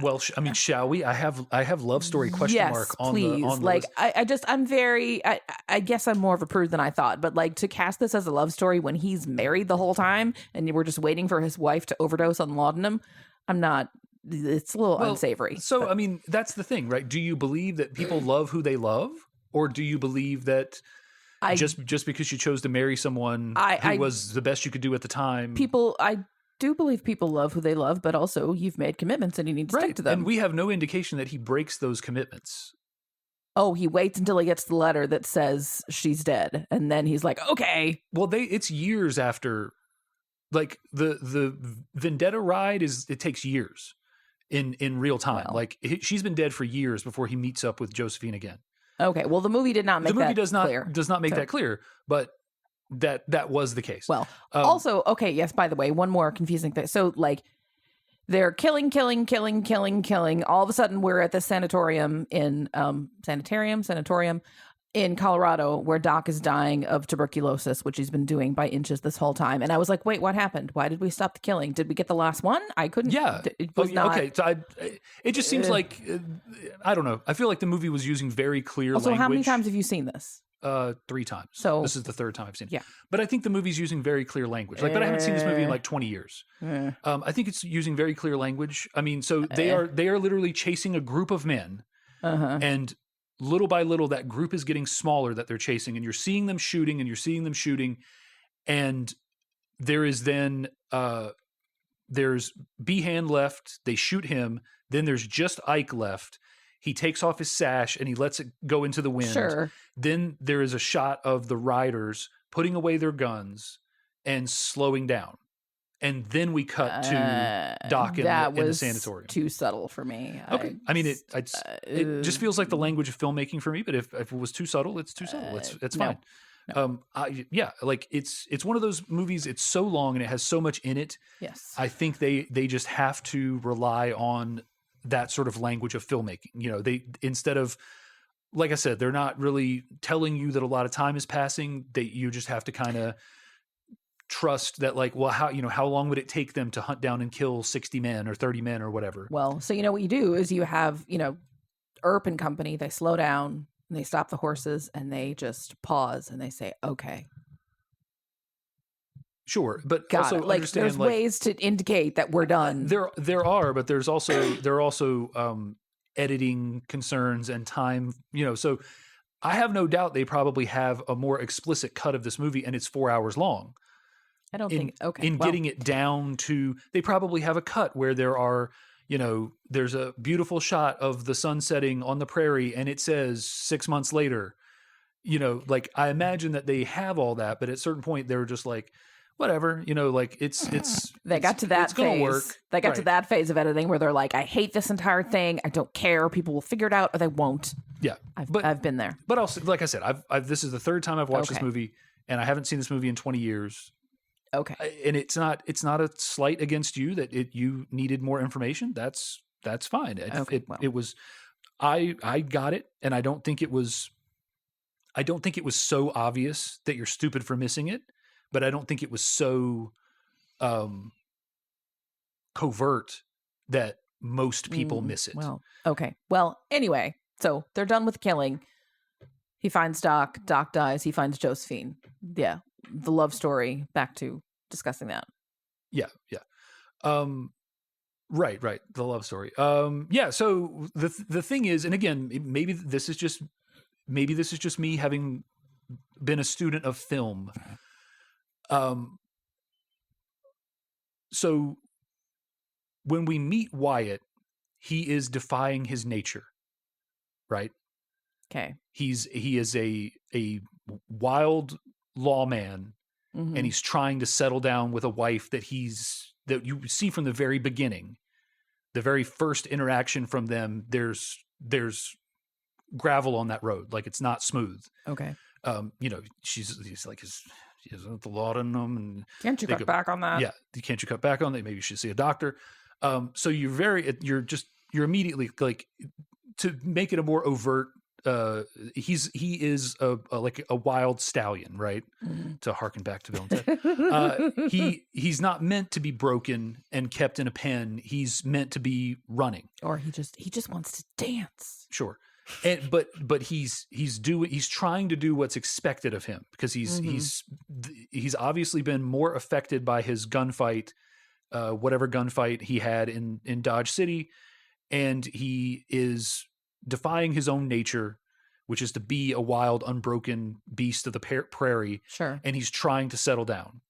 Well, shall we? I have love story question mark on please. On the like list. I'm very I guess I'm more of a prude than I thought, but like to cast this as a love story when he's married the whole time and we're just waiting for his wife to overdose on laudanum, I'm not. It's a little unsavory. So that's the thing, right? Do you believe that people love who they love, or do you believe that just because you chose to marry someone who was the best you could do at the time, I do believe people love who they love, but also you've made commitments and you need to stick to them. And we have no indication that he breaks those commitments. Oh, he waits until he gets the letter that says she's dead, and then he's like, okay. Well, it's years after, like the Vendetta ride it takes years in real time. Well, like she's been dead for years before he meets up with Josephine again. Okay, well, the movie did not make that clear. Does not make that clear, but that was the case. Well, also, okay, yes, by the way, one more confusing thing. So, like, they're killing. All of a sudden, we're at the sanatorium in Colorado, where Doc is dying of tuberculosis, which he's been doing by inches this whole time. And I was like, wait, what happened? Why did we stop the killing? Did we get the last one? I couldn't. Yeah. It was not. Okay. So it just seems like, I don't know. I feel like the movie was using very clear language. So how many times have you seen this? 3 times. So this is the 3rd time I've seen it. Yeah. But I think the movie's using very clear language. Like, but I haven't seen this movie in like 20 years. I think it's using very clear language. I mean, so they are literally chasing a group of men, and little by little, that group is getting smaller that they're chasing, and you're seeing them shooting, and there is then there's Behan left. They shoot him. Then there's just Ike left. He takes off his sash and he lets it go into the wind. Sure. Then there is a shot of the riders putting away their guns and slowing down. and then we cut to Doc in that the was sanatorium. too subtle for me. Okay, I mean it just feels like the language of filmmaking for me. But if it was too subtle, it's too subtle. It's no. fine. Like it's one of those movies. It's so long and it has so much in it. Yes, I think they just have to rely on that sort of language of filmmaking. You know, they instead of, like I said, they're not really telling you that a lot of time is passing. You just have to kind of trust that, like, well, how long would it take them to hunt down and kill 60 men or 30 men or whatever? Well, so what you do is you have, Earp and company, they slow down and they stop the horses and they just pause and they say, okay. Sure, but Got also it. Like, understand, there's ways to indicate that we're done. There are, but there are also editing concerns and time. So I have no doubt they probably have a more explicit cut of this movie, and it's 4 hours long. I don't think. Okay, getting it down to, they probably have a cut where there are, there's a beautiful shot of the sun setting on the prairie, and it says 6 months later. Like, I imagine that they have all that, but at a certain point they're just like, whatever, like it's they got to that phase. Work. They got to that phase of editing where they're like, I hate this entire thing. I don't care. People will figure it out, or they won't. Yeah, I've been there. But also, like I said, I've this is the third time I've watched this movie, and I haven't seen this movie in 20 years. Okay, and it's not a slight against you that you needed more information. That's fine. It was, I got it, and I don't think it was so obvious that you're stupid for missing it, but I don't think it was so covert that most people miss it. Well, okay. Well, anyway, so they're done with killing. He finds Doc. Doc dies. He finds Josephine. Yeah, the love story. Back to discussing that. Yeah. Right. The love story. Yeah. So the thing is, and again, maybe this is just me having been a student of film. So when we meet Wyatt, he is defying his nature, right? Okay. He is a wild lawman, and he's trying to settle down with a wife that you see from the very beginning. The very first interaction from them, there's gravel on that road, like it's not smooth. Okay. He's like, she has the law in them, and can't you cut back on that? Yeah, can't you cut back on that? Maybe you should see a doctor. So you're immediately, like, to make it a more overt. He is like a wild stallion, right? Mm-hmm. To harken back to Bill and Ted. He's not meant to be broken and kept in a pen. He's meant to be running. Or he just wants to dance. Sure. But he's trying to do what's expected of him, because he's obviously been more affected by his gunfight, whatever gunfight he had in Dodge City, and he is defying his own nature, which is to be a wild, unbroken beast of the prairie. Sure. And he's trying to settle down.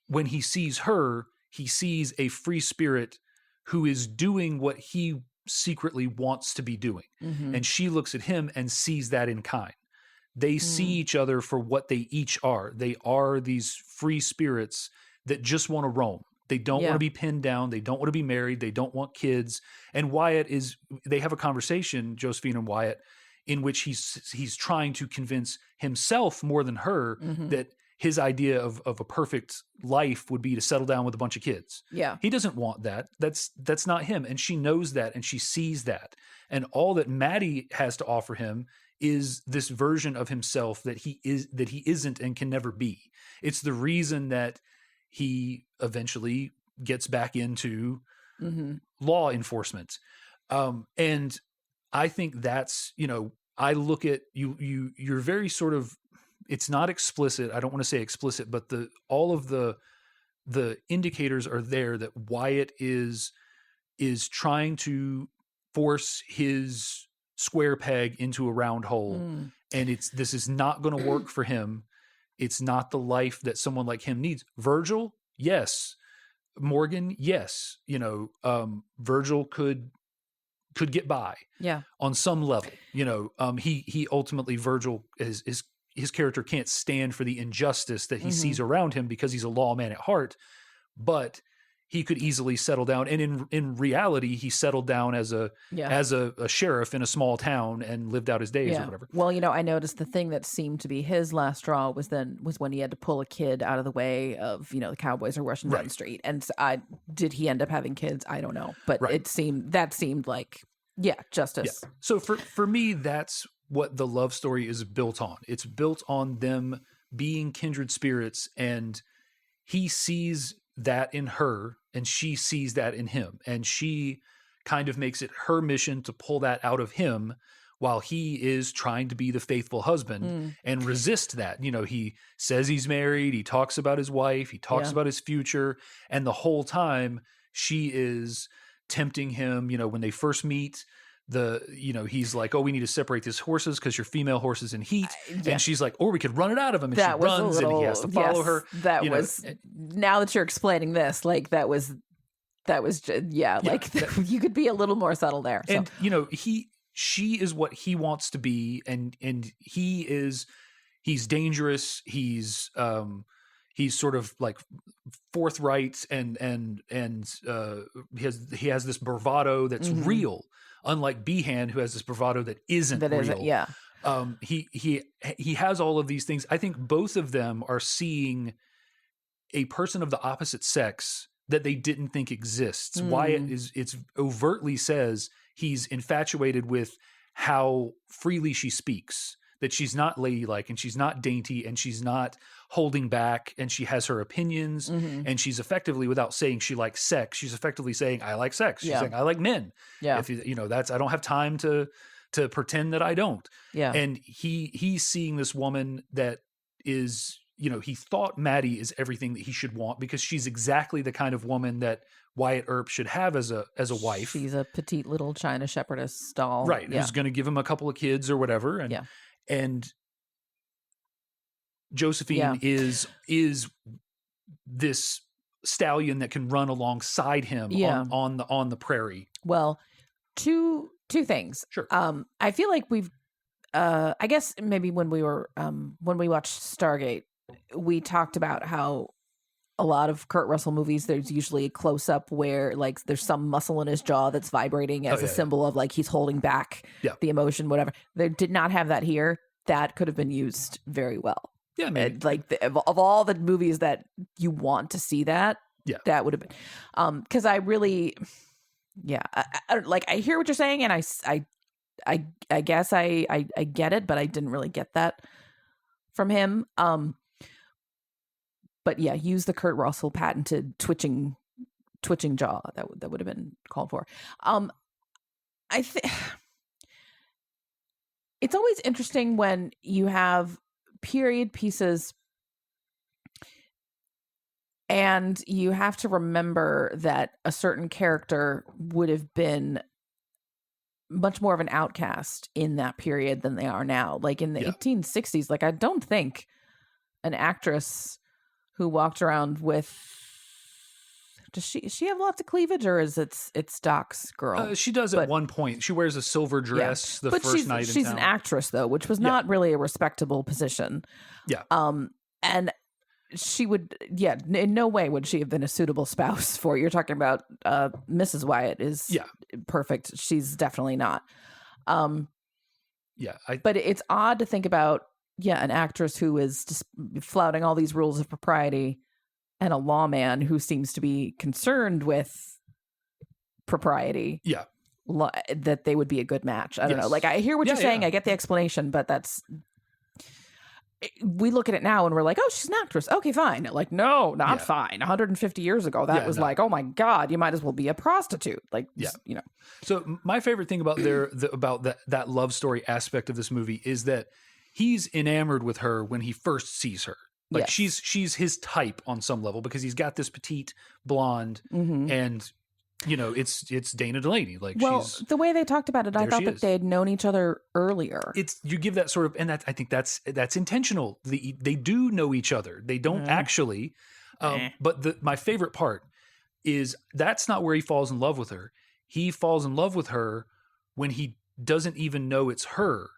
When he sees her, he sees a free spirit who is doing what he secretly wants to be doing. Mm-hmm. And she looks at him and sees that in kind. They see each other for what they each are. They are these free spirits that just want to roam. They don't want to be pinned down. They don't want to be married. They don't want kids. And they have a conversation, Josephine and Wyatt, in which he's trying to convince himself more than her that his idea of a perfect life would be to settle down with a bunch of kids. Yeah. He doesn't want that. That's not him. And she knows that, and she sees that. And all that Maddie has to offer him is this version of himself that he isn't and can never be. It's the reason that he eventually gets back into law enforcement. And I think that's, I look at you're very sort of, it's not explicit. I don't want to say explicit, but all of the indicators are there that Wyatt is trying to force his square peg into a round hole. And this is not going to work for him. It's not the life that someone like him needs. Virgil, yes. Morgan, yes. Virgil could get by, on some level. He ultimately, Virgil, his character can't stand for the injustice that he sees around him because he's a lawman at heart. but he could easily settle down. And in reality, he settled down as a sheriff in a small town and lived out his days or whatever. Well, I noticed the thing that seemed to be his last straw was when he had to pull a kid out of the way of, the cowboys are rushing down the street. And did he end up having kids? I don't know. But it seemed like, justice. Yeah. So for me, that's what the love story is built on. It's built on them being kindred spirits, and he sees that in her and she sees that in him, and she kind of makes it her mission to pull that out of him while he is trying to be the faithful husband and resist that. He says he's married, he talks about his wife, he talks about his future, and the whole time she is tempting him. When they first meet, he's like, oh, we need to separate these horses because your female horse is in heat. And she's like, or we could run it out of him. And she runs and he has to follow her. Now that you're explaining this, like that was you could be a little more subtle there. So. And, she is what he wants to be. And he's dangerous. He's sort of like forthright and he has this bravado that's real. Unlike Behan, who has this bravado that isn't real. He has all of these things. I think both of them are seeing a person of the opposite sex that they didn't think exists. Wyatt it's overtly says he's infatuated with how freely she speaks, that she's not ladylike and she's not dainty and she's not holding back, and she has her opinions, and she's effectively, without saying she likes sex, she's effectively saying, I like sex. She's saying, I like men. Yeah. If that's, I don't have time to pretend that I don't. Yeah. And he's seeing this woman that is, he thought Maddie is everything that he should want because she's exactly the kind of woman that Wyatt Earp should have as a wife. She's a petite little China shepherdess doll. Right. Who's going to give him a couple of kids or whatever. And Josephine is this stallion that can run alongside him on the prairie. Well, two things. Sure. I feel like we've I guess maybe when we watched Stargate, we talked about how a lot of Kurt Russell movies, there's usually a close up where like there's some muscle in his jaw that's vibrating as a symbol of like he's holding back the emotion, whatever. They did not have that here. That could have been used very well. Yeah, maybe. Of all the movies that you want to see that, that would have been. Because I really, I hear what you're saying, and I guess I get it, but I didn't really get that from him. But yeah, use the Kurt Russell patented twitching jaw that would have been called for. I think it's always interesting when you have period pieces and you have to remember that a certain character would have been much more of an outcast in that period than they are now. Like in the 1860s, like I don't think an actress who walked around with, does she have lots of cleavage, or is it's Doc's girl? She does at one point. She wears a silver dress the first night in town. She's an actress though, which was not really a respectable position. Yeah. And she would, in no way would she have been a suitable spouse for. You're talking about Mrs. Wyatt is perfect. She's definitely not. But it's odd to think about. An actress who is just flouting all these rules of propriety, and a lawman who seems to be concerned with propriety. Yeah. That they would be a good match. I don't know. Like, I hear what you're saying. I get the explanation, but we look at it now and we're like, oh, she's an actress. Okay, fine. Like, no, not fine. 150 years ago, that was like, oh my God, you might as well be a prostitute. Like, So my favorite thing about that love story aspect of this movie is that he's enamored with her when he first sees her. Like she's his type on some level because he's got this petite blonde and it's Dana Delaney. Like, the way they talked about it, I thought that they had known each other earlier. You give that sort of, and I think that's intentional. They do know each other. They don't actually. But my favorite part is that's not where he falls in love with her. He falls in love with her when he doesn't even know it's her.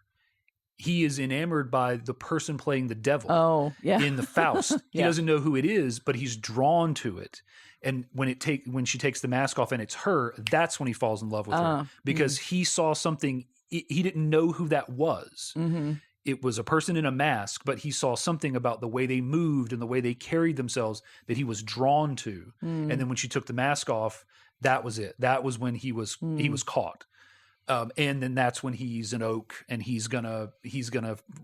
he is enamored by the person playing the devil Oh, yeah. in the Faust. He Yeah. doesn't know who it is, but he's drawn to it. And when she takes the mask off and it's her, that's when he falls in love with her because he saw something. He didn't know who that was. Mm-hmm. It was a person in a mask, but he saw something about the way they moved and the way they carried themselves that he was drawn to. And then when she took the mask off, that was it. That was when he was caught. And then that's when he's an oak and he's gonna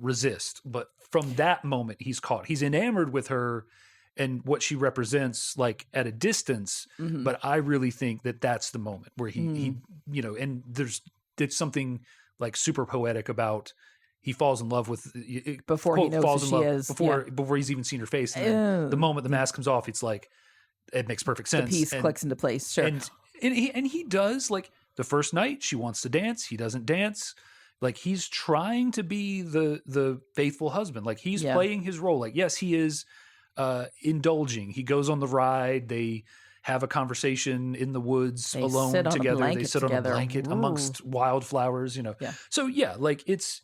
resist. But from that moment, he's caught. He's enamored with her and what she represents, like at a distance. But I really think that that's the moment where he and there's something like super poetic about he falls in love with Before he knows falls who in she love is. before he's even seen her face. And then the moment the mask comes off, it's like it makes perfect sense. The piece clicks into place. Sure. And he does, like, the first night she wants to dance, he doesn't dance. Like, he's trying to be the faithful husband. Like, he's playing his role. Like, yes, he is indulging. He goes on the ride. They have a conversation in the woods alone together. They sit on a blanket amongst wildflowers, Yeah. So yeah, like it's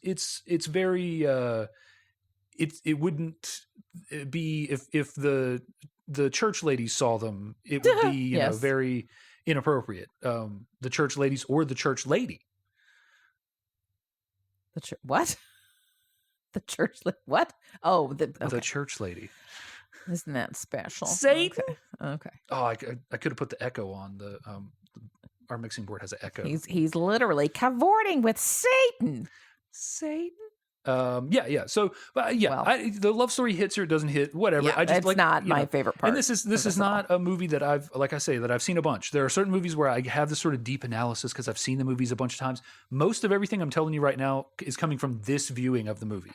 very it wouldn't be if the church ladies saw them, it would be you know very inappropriate. The church ladies or the church lady. What? The church what? Oh, the church lady. Isn't that special? Satan. Okay. Oh, I could have put the echo on the our mixing board has an echo. He's literally cavorting with Satan. Satan. Yeah. So, but the love story hits or it doesn't hit, whatever. Yeah, it's not my favorite part. And this is not a movie that I've seen a bunch. There are certain movies where I have this sort of deep analysis because I've seen the movies a bunch of times. Most of everything I'm telling you right now is coming from this viewing of the movie.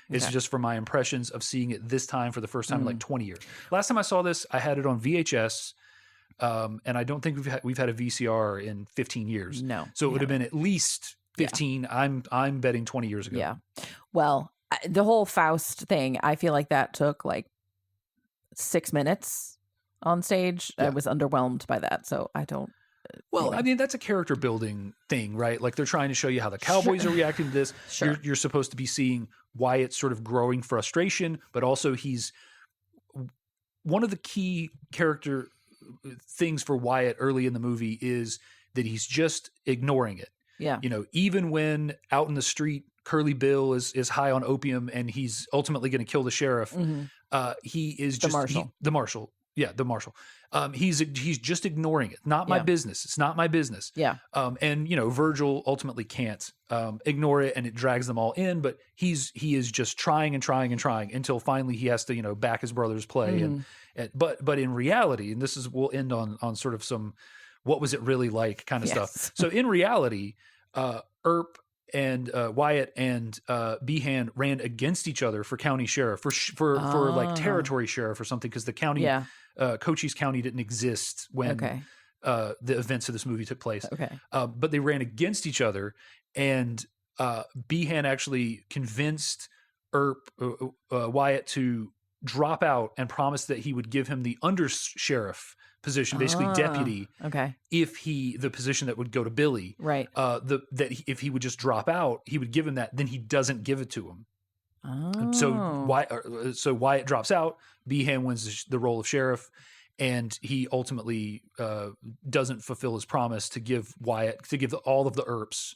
It's just from my impressions of seeing it this time for the first time in like 20 years. Last time I saw this, I had it on VHS. And I don't think we've had a VCR in 15 years. No. So it would have been at least 15. Yeah. I'm betting 20 years ago. Yeah. Well, the whole Faust thing, I feel like that took like 6 minutes on stage. Yeah. I was underwhelmed by that, so I don't. Well, anyway. I mean, that's a character building thing, right? Like they're trying to show you how the cowboys are reacting to this. Sure. You're supposed to be seeing Wyatt's sort of growing frustration, but also he's one of the key character things for Wyatt early in the movie is that he's just ignoring it. Yeah. Even when out in the street, Curly Bill is high on opium and he's ultimately going to kill the sheriff. He is just the marshal. Yeah, the marshal. He's just ignoring it. Not my business. It's not my business. Yeah. And Virgil ultimately can't ignore it, and it drags them all in. But he is just trying and trying and trying until finally he has to back his brother's play. And but in reality, and we'll end on sort of some what was it really like kind of stuff. So in reality, Earp and Wyatt and Behan ran against each other for county sheriff for like territory sheriff or something because the county Cochise County didn't exist when the events of this movie took place. But they ran against each other, and Behan actually convinced Earp Wyatt to drop out and promised that he would give him the under sheriff position, basically deputy. If the position that would go to Billy, right? If he would just drop out, he would give him that. Then he doesn't give it to him. So Wyatt drops out. Behan wins the role of sheriff, and he ultimately doesn't fulfill his promise to give all of the Earps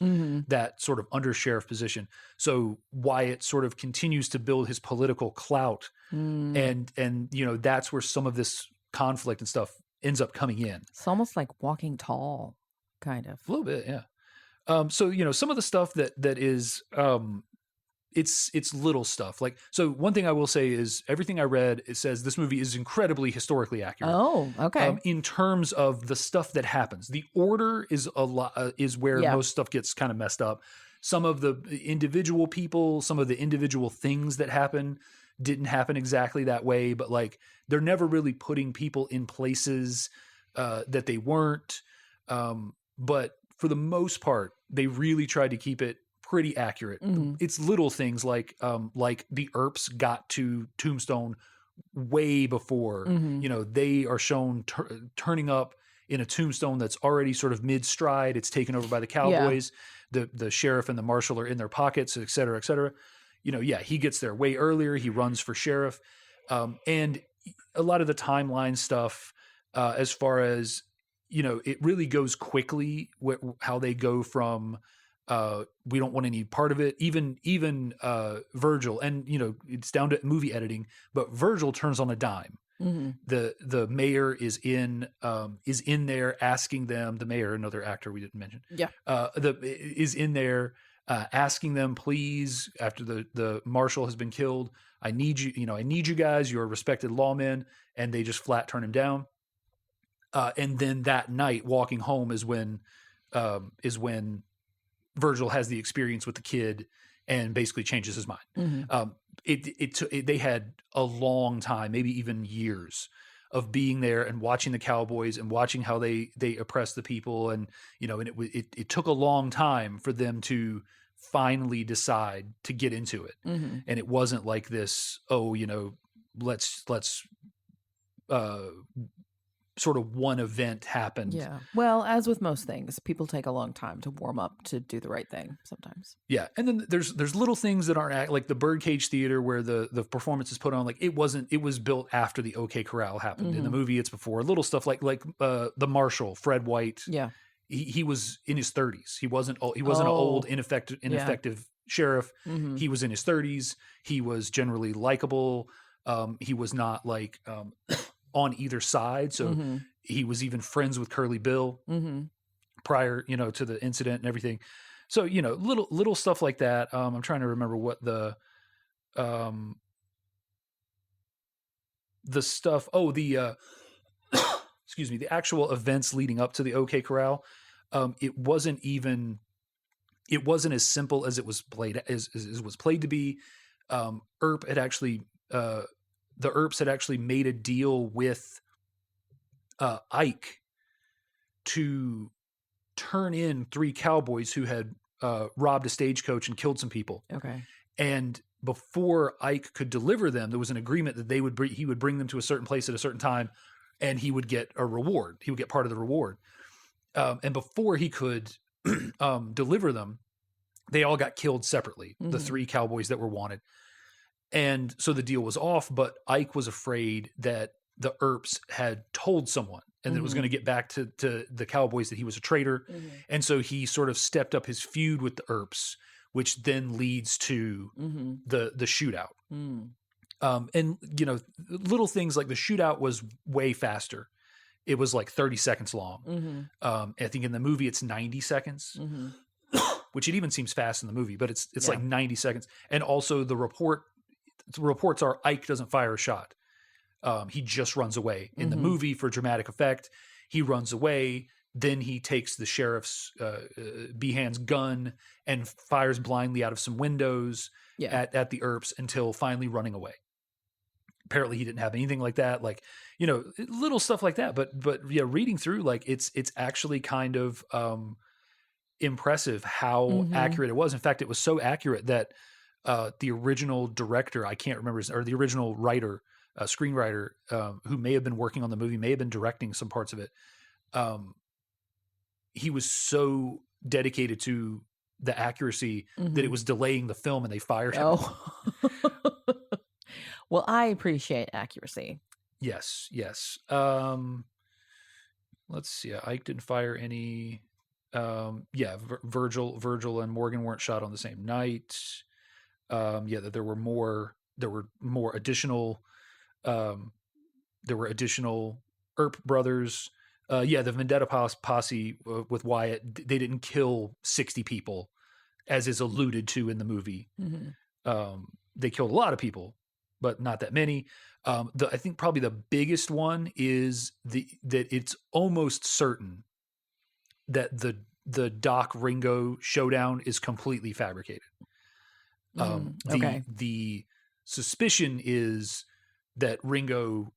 that sort of under sheriff position. So Wyatt sort of continues to build his political clout, and that's where some of this conflict and stuff ends up coming in. It's almost like Walking Tall, kind of. A little bit, yeah. So some of the stuff that is it's little stuff. Like, so one thing I will say is everything I read, it says this movie is incredibly historically accurate. Oh, okay. In terms of the stuff that happens, the order is a lot is where most stuff gets kind of messed up. Some of the individual people, some of the individual things that happen didn't happen exactly that way, but like they're never really putting people in places that they weren't. But for the most part, they really tried to keep it pretty accurate. It's little things like the Earps got to Tombstone way before. They are shown turning up in a Tombstone that's already sort of mid stride. It's taken over by the Yeah. cowboys. The sheriff and the marshal are in their pockets, et cetera, et cetera. He gets there way earlier. He runs for sheriff. And a lot of the timeline stuff, as far as, it really goes quickly how they go from, we don't want any part of it. Even Virgil, and it's down to movie editing, but Virgil turns on a dime. Mm-hmm. The mayor is in there asking them. The mayor, another actor we didn't mention, Yeah. is in there asking them, please, after the marshal has been killed, I need you. I need you guys. You're respected lawmen, and they just flat turn him down. And then that night, walking home is when Virgil has the experience with the kid and basically changes his mind. Mm-hmm. They had a long time, maybe even years, of being there and watching the cowboys and watching how they oppress the people. And, and it took a long time for them to finally decide to get into it. Mm-hmm. And it wasn't like this, let's sort of one event happened. Yeah. Well, as with most things, people take a long time to warm up to do the right thing sometimes. Yeah. And then there's little things that aren't like the Birdcage Theater where the performance is put on. Like it was built after the OK Corral happened. Mm-hmm. In the movie, it's before. Little stuff like the marshal, Fred White. Yeah. He was in his 30s. He wasn't an old, ineffective sheriff. Mm-hmm. He was in his 30s. He was generally likable. He was not like on either side. So mm-hmm. he was even friends with Curly Bill mm-hmm. prior, to the incident and everything. So, little stuff like that. I'm trying to remember what the stuff. Oh, excuse me, the actual events leading up to the OK Corral. It wasn't as simple as it was played as was played to be. Earp had actually, the Earps had actually made a deal with Ike to turn in 3 cowboys who had robbed a stagecoach and killed some people. Okay. And before Ike could deliver them, there was an agreement that he would bring them to a certain place at a certain time, and he would get a reward. He would get part of the reward. And before he could deliver them, they all got killed separately, the 3 cowboys that were wanted. And so the deal was off, but Ike was afraid that the Earps had told someone and that it was going to get back to the cowboys that he was a traitor. Mm-hmm. And so he sort of stepped up his feud with the Earps, which then leads to the shootout. Mm. And, little things like the shootout was way faster. It was like 30 seconds long. I think in the movie it's 90 seconds, which it even seems fast in the movie, but it's like 90 seconds. And also the reports are Ike doesn't fire a shot. He just runs away. In the movie, for dramatic effect, he runs away. Then he takes the sheriff's Behan's gun and fires blindly out of some windows at the Earps until finally running away. Apparently he didn't have anything like that, like, little stuff like that. But yeah, reading through, like, it's actually kind of impressive how accurate it was. In fact, it was so accurate that the original director, I can't remember or the original writer, screenwriter, who may have been working on the movie, may have been directing some parts of it. He was so dedicated to the accuracy that it was delaying the film, and they fired him. Oh. Well, I appreciate accuracy. Yes. Let's see. Ike didn't fire any. Virgil and Morgan weren't shot on the same night. That there were more additional. There were additional Earp brothers. The Vendetta posse with Wyatt, they didn't kill 60 people, as is alluded to in the movie. They killed a lot of people, but not that many. I think probably the biggest one is that it's almost certain that the Doc Ringo showdown is completely fabricated. Okay. The suspicion is that Ringo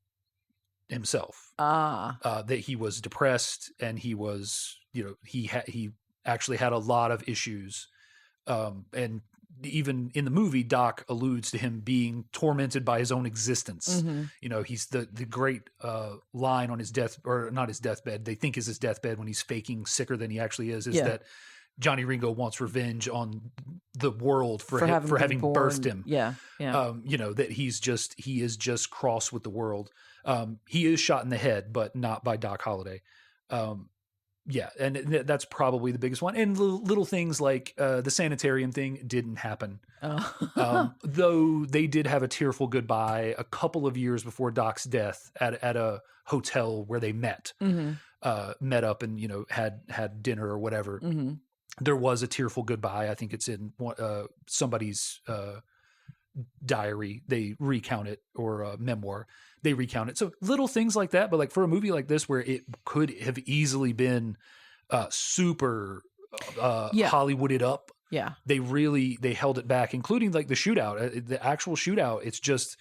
himself, that he was depressed and he was, he actually had a lot of issues, and even in the movie, Doc alludes to him being tormented by his own existence. Mm-hmm. He's the great line on his death, or not his deathbed, they think is his deathbed when he's faking sicker than he actually is that Johnny Ringo wants revenge on the world for having birthed him. Yeah. That he is just cross with the world. He is shot in the head, but not by Doc Holliday. And that's probably the biggest one. And little things like the sanitarium thing didn't happen. Though they did have a tearful goodbye a couple of years before Doc's death at a hotel where they met up and, had dinner or whatever. Mm-hmm. There was a tearful goodbye. I think it's in somebody's diary. They recount it, or memoir. They recount it. So little things like that. But like for a movie like this, where it could have easily been super Hollywooded up. Yeah. They held it back, including like the shootout, the actual shootout. It's just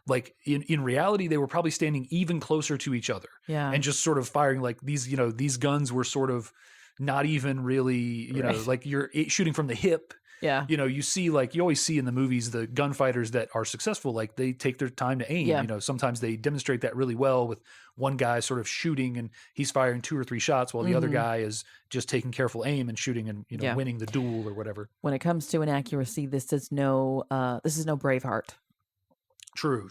like in reality, they were probably standing even closer to each other. Yeah. And just sort of firing like these guns were sort of not even really, like you're shooting from the hip. Yeah. You see, like you always see in the movies, the gunfighters that are successful, like they take their time to aim. Yeah. Sometimes they demonstrate that really well with one guy sort of shooting and he's firing 2 or 3 shots while the other guy is just taking careful aim and shooting and, winning the duel or whatever. When it comes to inaccuracy, this is no Braveheart. True.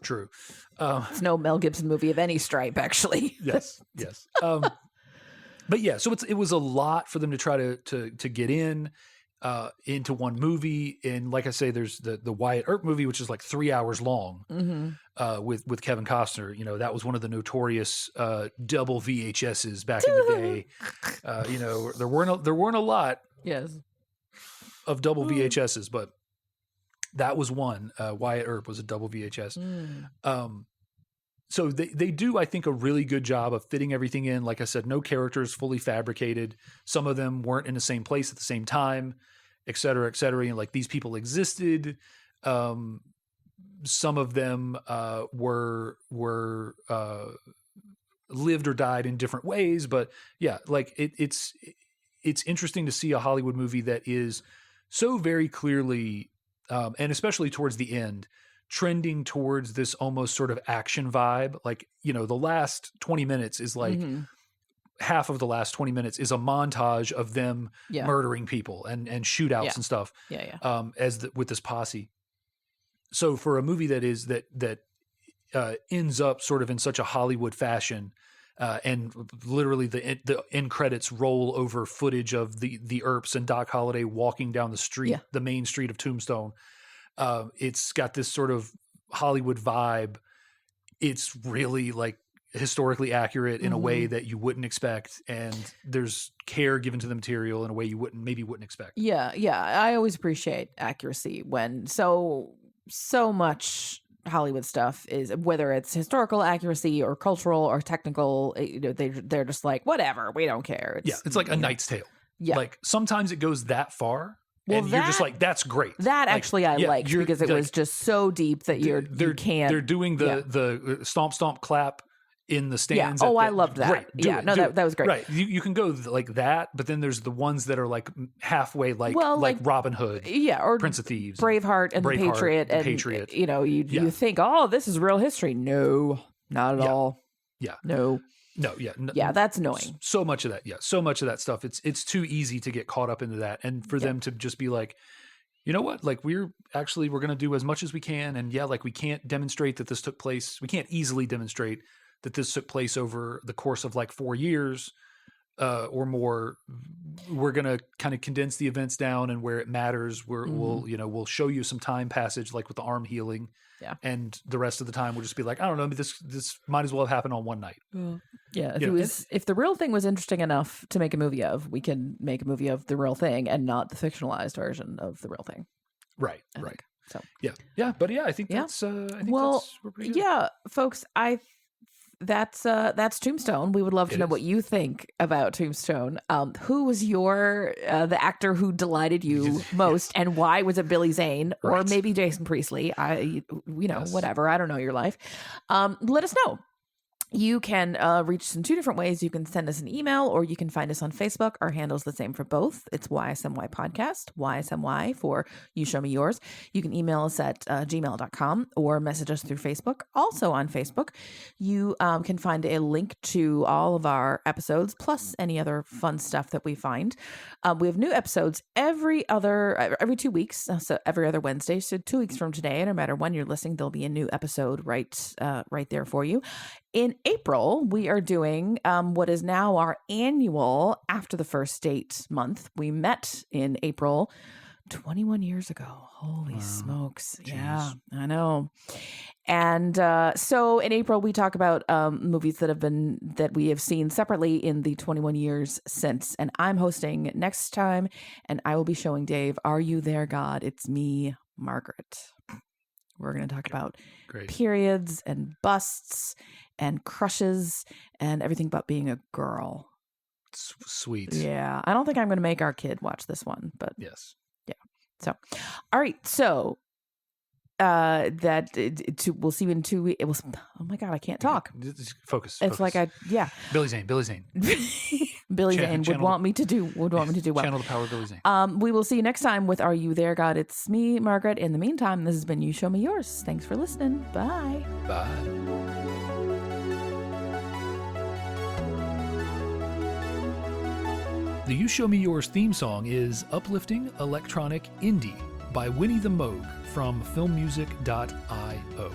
It's no Mel Gibson movie of any stripe, actually. Yes. But yeah, so it was a lot for them to try to get into one movie. And like I say, there's the Wyatt Earp movie, which is like 3 hours long, with Kevin Costner. That was one of the notorious double VHSs back in the day. There weren't a lot of double VHSs, but that was one. Wyatt Earp was a double VHS. So they do, I think, a really good job of fitting everything in. Like I said, no characters fully fabricated. Some of them weren't in the same place at the same time, et cetera, et cetera. And like these people existed. Some of them were lived or died in different ways. But yeah, like it's interesting to see a Hollywood movie that is so very clearly, and especially towards the end, trending towards this almost sort of action vibe. Like, the last 20 minutes is like half of the last 20 minutes is a montage of them murdering people and shootouts and stuff. With this posse. So for a movie that ends up sort of in such a Hollywood fashion, and literally the end credits roll over footage of the Earps and Doc Holliday walking down the street, the main street of Tombstone. It's got this sort of Hollywood vibe. It's really like historically accurate in a way that you wouldn't expect. And there's care given to the material in a way you wouldn't expect. Yeah. I always appreciate accuracy when so much Hollywood stuff is, whether it's historical accuracy or cultural or technical, they're just like, whatever, we don't care. It's like A Knight's Tale. Yeah. Like sometimes it goes that far. Well, and you're just like, that's great. That like, actually I liked because it was just so deep that you can't. They're doing the stomp, stomp, clap in the stands. Yeah. I loved that. Great. That was great. Right. You can go like that, but then there's the ones that are like halfway, like Robin Hood. Or Prince of Thieves. Braveheart and The Patriot. And, Patriot. You think, oh, this is real history. No, not at all. Yeah. No. No, that's annoying. So much of that, so much of that stuff. It's too easy to get caught up into that, and for them to just be like, you know what, like we're going to do as much as we can, and like we can't demonstrate that this took place. We can't easily demonstrate that this took place over the course of like 4 years or more. We're going to kind of condense the events down, and where it matters, we'll show you some time passage, like with the arm healing. Yeah. And the rest of the time we'll just be like, I don't know, this might as well have happened on one night. Yeah. If the real thing was interesting enough to make a movie of, we can make a movie of the real thing and not the fictionalized version of the real thing. Right. So yeah. But I think that's we're pretty good. Yeah, folks, that's Tombstone. We would love to know what you think about Tombstone. Who was the actor who delighted you most, and why was it Billy Zane or maybe Jason Priestley? Whatever. I don't know your life. Let us know. You can reach us in two different ways. You can send us an email or you can find us on Facebook. Our handle's the same for both. It's YSMY Podcast, YSMY for You Show Me Yours. You can email us at gmail.com or message us through Facebook. Also on Facebook, you can find a link to all of our episodes, plus any other fun stuff that we find. We have new episodes every 2 weeks, so every other Wednesday. So 2 weeks from today, no matter when you're listening, there'll be a new episode right there for you. In April, we are doing what is now our annual After the First Date month. We met in April 21 years ago. Holy smokes. Jeez. Yeah, I know. And so in April, we talk about movies that we have seen separately in the 21 years since. And I'm hosting next time, and I will be showing Dave, Are You There, God? It's Me, Margaret. We're going to talk about periods and busts and crushes and everything but being a girl. Sweet. Yeah. I don't think I'm going to make our kid watch this one, but yes. Yeah. So, all right. So, we'll see you in 2 weeks. It was, oh my God, I can't talk. Focus. It's like Billy Zane. Billy Zane would want me to do well. Channel the power of Billy Zane. We will see you next time with Are You There, God? It's me, Margaret. In the meantime, this has been You Show Me Yours. Thanks for listening. Bye. Bye. The You Show Me Yours theme song is Uplifting Electronic Indie by Winnie the Moog from filmmusic.io.